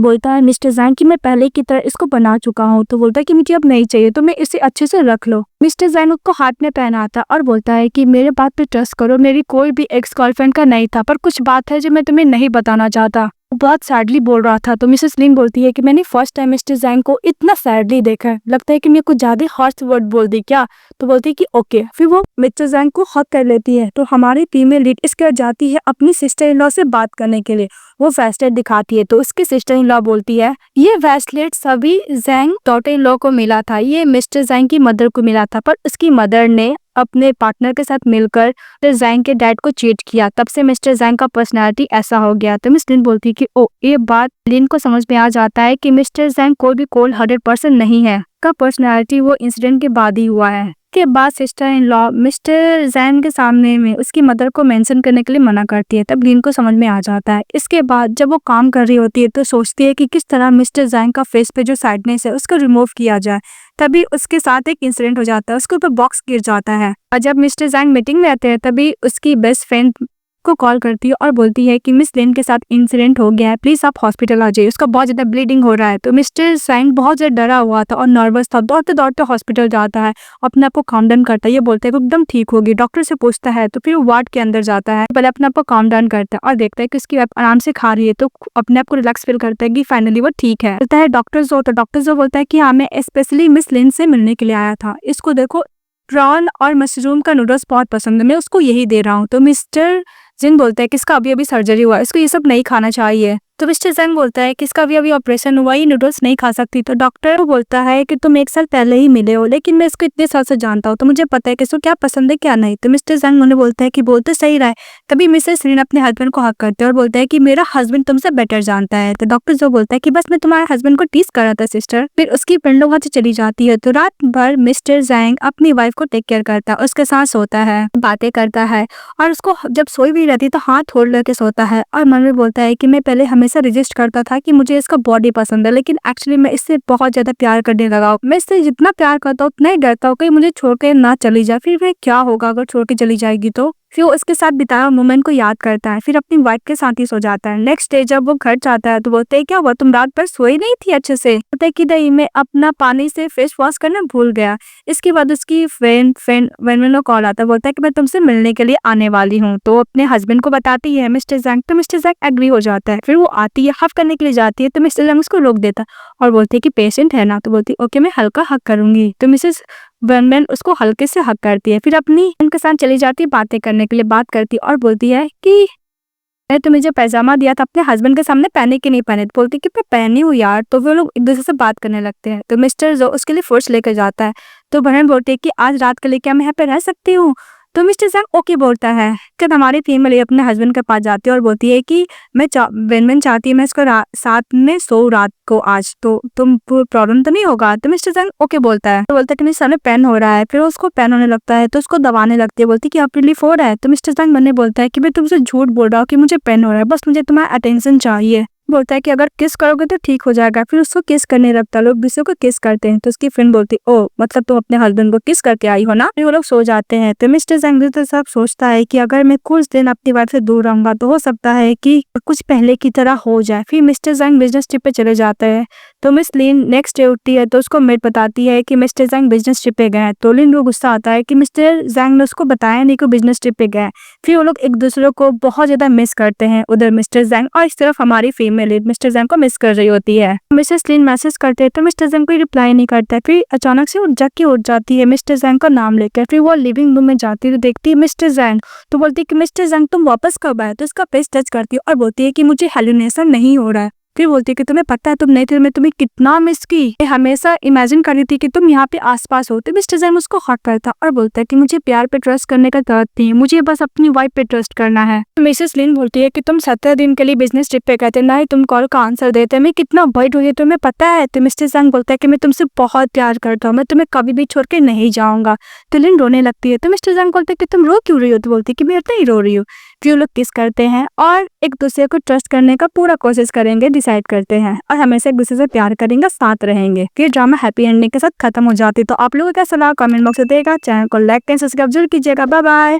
बोलता है मिस्टर जैंग कि मैं पहले की तरह इसको बना चुका हूँ। तो बोलता है कि मुझे अब नहीं चाहिए, तो मैं इसे अच्छे से रख लो। मिस्टर जैंग उसको हाथ में पहनाता और बोलता है कि मेरे बात पे ट्रस्ट करो, मेरी कोई भी एक्स गर्लफ्रेंड का नहीं था, पर कुछ बात है जो मैं तुम्हें नहीं बताना चाहता। वो बहुत सैडली बोल रहा था। तो मिसेस लिन बोलती है कि मैंने फर्स्ट टाइम मिस्टर जैंग को इतना सैडली देखा है, लगता है कि मैं कुछ ज्यादा हार्श वर्ड बोल दी क्या। तो बोलती है कि ओके। फिर वो मिस्टर जैंग को हक कर लेती है। तो हमारी फीमेल लीड इसके बाद जाती है अपनी सिस्टर इन लॉ से बात करने के लिए। वो ब्रेसलेट दिखाती है तो उसकी सिस्टर इन लॉ बोलती है ये ब्रेसलेट सभी जैंग डॉटर इन लॉ को मिला था, ये मिस्टर जैंग की मदर को मिला था, पर उसकी मदर ने अपने पार्टनर के साथ मिलकर मिस्टर जैंग के डैड को चीट किया, तब से मिस्टर जैंग का पर्सनालिटी ऐसा हो गया। तो मिस लिन बोलती है कि ओ, ये बात लिन को समझ में आ जाता है कि मिस्टर जैंग कोई भी कोल्ड हार्टेड पर्सन नहीं है, का पर्सनालिटी वो इंसिडेंट के बाद ही हुआ है। के बाद सिस्टर इन लॉ मिस्टर जैंग के सामने में उसकी मदर को मेंशन करने के लिए मना करती है, तब लिन को समझ में आ जाता है। इसके बाद जब वो काम कर रही होती है तो सोचती है कि किस तरह मिस्टर जैंग का फेस पे जो सैडनेस है उसको रिमूव किया जाए। तभी उसके साथ एक इंसिडेंट हो जाता है, उसके ऊपर बॉक्स गिर जाता है और जब मिस्टर जैंग मीटिंग में आते हैं तभी उसकी बेस्ट फ्रेंड को कॉल करती है और बोलती है कि मिस लिन के साथ इंसिडेंट हो गया है, प्लीज आप हॉस्पिटल आ जाइए, उसका बहुत ज्यादा ब्लीडिंग हो रहा है। तो मिस्टर जैंग बहुत ज्यादा डरा हुआ था और नर्वस था, दौड़ते दौड़ते हॉस्पिटल जाता है, अपने आप को काम डाउन करता है। ये बोलता है कि एकदम ठीक होगी, डॉक्टर से पूछता है। तो फिर वो वार्ड के अंदर जाता है, पहले अपने आप को काम डाउन करता है और देखता है कि उसकी वाइफ आराम से खा रही है, तो अपने आप को रिलैक्स फील करता है कि फाइनली वो ठीक है। बोलता है डॉक्टर जो, तो डॉक्टर जो बोलता है कि हाँ मैं स्पेशली मिस लिन से मिलने के लिए आया था, इसको देखो प्रॉन और मशरूम का नूडल्स बहुत पसंद है, मैं उसको यही दे रहा हूँ। तो मिस्टर जिन बोलता है कि इसका अभी अभी सर्जरी हुआ है, इसको ये सब नहीं खाना चाहिए। तो मिस्टर जैंग बोलता है कि इसका अभी ऑपरेशन हुआ, ये नूडल्स नहीं खा सकती। तो डॉक्टर बोलता है कि तुम 1 साल पहले ही मिले हो, लेकिन मैं इसको इतने साल से जानता हूँ, तो मुझे पता है कि इसको क्या पसंद है क्या नहीं। तो मिस्टर जैंग उन्हें बोलता है कि बोलते सही रहा है। तभी मिसेस लिन अपने हस्बैंड को हक करते हैं और बोलता है कि मेरा हस्बैंड तुमसे बेटर जानता है। तो डॉक्टर जो बोलता है कि बस मैं तुम्हारे हस्बैंड को टीज कर रहा था सिस्टर। फिर उसकी फ्रेंड लोग वहाँ से चली जाती है। तो रात भर मिस्टर जैंग अपनी वाइफ को टेक केयर करता है, उसके साथ सोता है, बातें करता है और उसको जब सोई भी रहती तो हाथ छोड़ लेके सोता है और मन में बोलता है कि मैं पहले हमेशा रजिस्ट करता था कि मुझे इसका बॉडी पसंद है, लेकिन एक्चुअली मैं इससे बहुत ज्यादा प्यार करने लगा हूँ। मैं इससे जितना प्यार करता हूँ उतना ही डरता हूँ कहीं मुझे छोड़ के ना चली जाए, फिर वह क्या होगा अगर छोड़ के चली जाएगी। तो फिर वो उसके साथ बिताया मोमेंट को याद करता है, फिर अपनी वाइफ के साथ ही सो जाता है। नेक्स्ट डे जब वो घर जाता है तो बोलते है क्या हुआ, तुम रात भर सोई नहीं थी अच्छे से। बोलता है कि नहीं, मैं अपना पानी से फेस वॉश करना भूल गया। इसके बाद उसकी फ्रेंड कॉल आता है, बोलता है कि मैं तुमसे मिलने के लिए आने वाली हूँ। तो अपने हस्बैंड को बताती है मिस्टर जैंग, तो मिस्टर जैंग एग्री हो जाता है। फिर वो आती है, हफ करने के लिए जाती है, तो मिस्टर जैंग उसको रोक देता और बोलते है कि पेशेंट है ना। तो बोलती है ओके मैं हल्का हक करूंगी। तो मिसेस वनमैन उसको हल्के से हक करती है, फिर अपनी उनके साथ चली जाती है बातें करने के लिए, बात करती है और बोलती है कि मैंने तुम्हें जो पैजामा दिया था अपने हस्बैंड के सामने पहने कि नहीं पहने। तो बोलती है कि मैं पहनी हूँ यार। तो वो लोग एक दूसरे से बात करने लगते हैं। तो मिस्टर जो उसके लिए फुर्स लेकर जाता है। तो बहन बोलती है कि आज रात के लिए क्या मैं यहाँ पे रह सकती हूँ। तो मिस्टर जैंग ओके बोलता है। जब हमारी फीमेल अपने हस्बैंड के पास जाती है और बोलती है कि वेनमेन चाहती है मैं इसको साथ में सो रात को आज, तो तुम प्रॉब्लम तो नहीं होगा। तो मिस्टर जैंग ओके बोलता है। तो बोलता है कि मेरे सामने पेन हो रहा है, फिर उसको पेन होने लगता है तो उसको दबाने लगती है, बोलती है कि आप रिलीफ हो रहा है। तो मिस्टर जैंग मैंने बोलता है कि मैं तुमसे झूठ बोल रहा हूँ कि मुझे पेन हो रहा है, बस मुझे तुम्हारा अटेंशन चाहिए। बोलता है कि अगर किस करोगे तो ठीक हो जाएगा। फिर उसको किस करने लगता है, लोग दूसरे को किस करते हैं। तो उसकी फ्रेंड बोलती ओ मतलब तुम अपने हस्बैंड को किस करके आई हो ना। फिर वो लोग सो जाते हैं। तो मिस्टर जैंग तो सब सोचता है कि अगर मैं कुछ दिन अपनी वाइफ से दूर रहूंगा तो हो सकता है कि कुछ पहले की तरह हो जाए। फिर मिस्टर जैंग बिजनेस ट्रिप पे चले जाते हैं। तो मिस लिन नेक्स्ट डे उठती है तो उसको मेट बताती है कि मिस्टर जैंग बिजनेस ट्रिप पे गए हैं। तो लिन को गुस्सा आता है कि मिस्टर जैंग ने उसको बताया नहीं कि बिजनेस ट्रिप पे गए। फिर वो लोग एक दूसरे को बहुत ज्यादा मिस करते हैं, उधर मिस्टर जैंग और इस तरफ हमारी फीमेल मिस्टर जैंग को मिस कर रही होती है। मिसेस लिन मैसेज करते हैं तो मिस्टर जैंग कोई रिप्लाई नहीं करता है। फिर अचानक से वो जग के उठ जाती है मिस्टर जैंग का नाम लेकर। फिर वो लिविंग रूम में जाती है तो देखती है मिस्टर जैंग। तो बोलती है कि मिस्टर जैंग तुम वापस कब आए। तो उसका फेस टच करती है और बोलती है कि मुझे हेलुनेशन नहीं हो रहा है। फिर बोलती है कि तुम्हें पता है तुम नहीं थे, मैं तुम्हें कितना मिस की, मैं हमेशा इमेजिन कर रही थी कि तुम यहाँ पे आसपास हो। तो मिस्टर जैंग उसको हक करता और बोलता है कि मुझे प्यार पे ट्रस्ट करने का जरूरत नहीं है, मुझे बस अपनी वाइफ पे ट्रस्ट करना है। तो मिसेस लिन बोलती है कि तुम 17 दिन के लिए बिजनेस ट्रिप पे गए थे, ना ही तुम कॉल का आंसर देते, मैं कितना वर्ड हुई तुम्हें पता है। तो मिस्टर जैंग बोलता है कि मैं तुमसे बहुत प्यार करता हूँ, मैं तुम्हें कभी भी छोड़ के नहीं जाऊंगा। तो लिन रोने लगती है। तो मिस्टर जैंग बोलते है कि तुम रो क्यों रही हो। तो बोलती है कि मैं इतना ही रो रही हूँ। फिर लोग किस करते हैं और एक दूसरे को ट्रस्ट करने का पूरा कोशिश करेंगे, डिसाइड करते हैं और हमेशा एक दूसरे से प्यार करेंगे, साथ रहेंगे। फिर ड्रामा हैप्पी एंडिंग के साथ खत्म हो जाती है। तो आप लोगों का सलाह कमेंट बॉक्स में देगा। चैनल को लाइक एंड सब्सक्राइब जरूर कीजिएगा। Bye bye.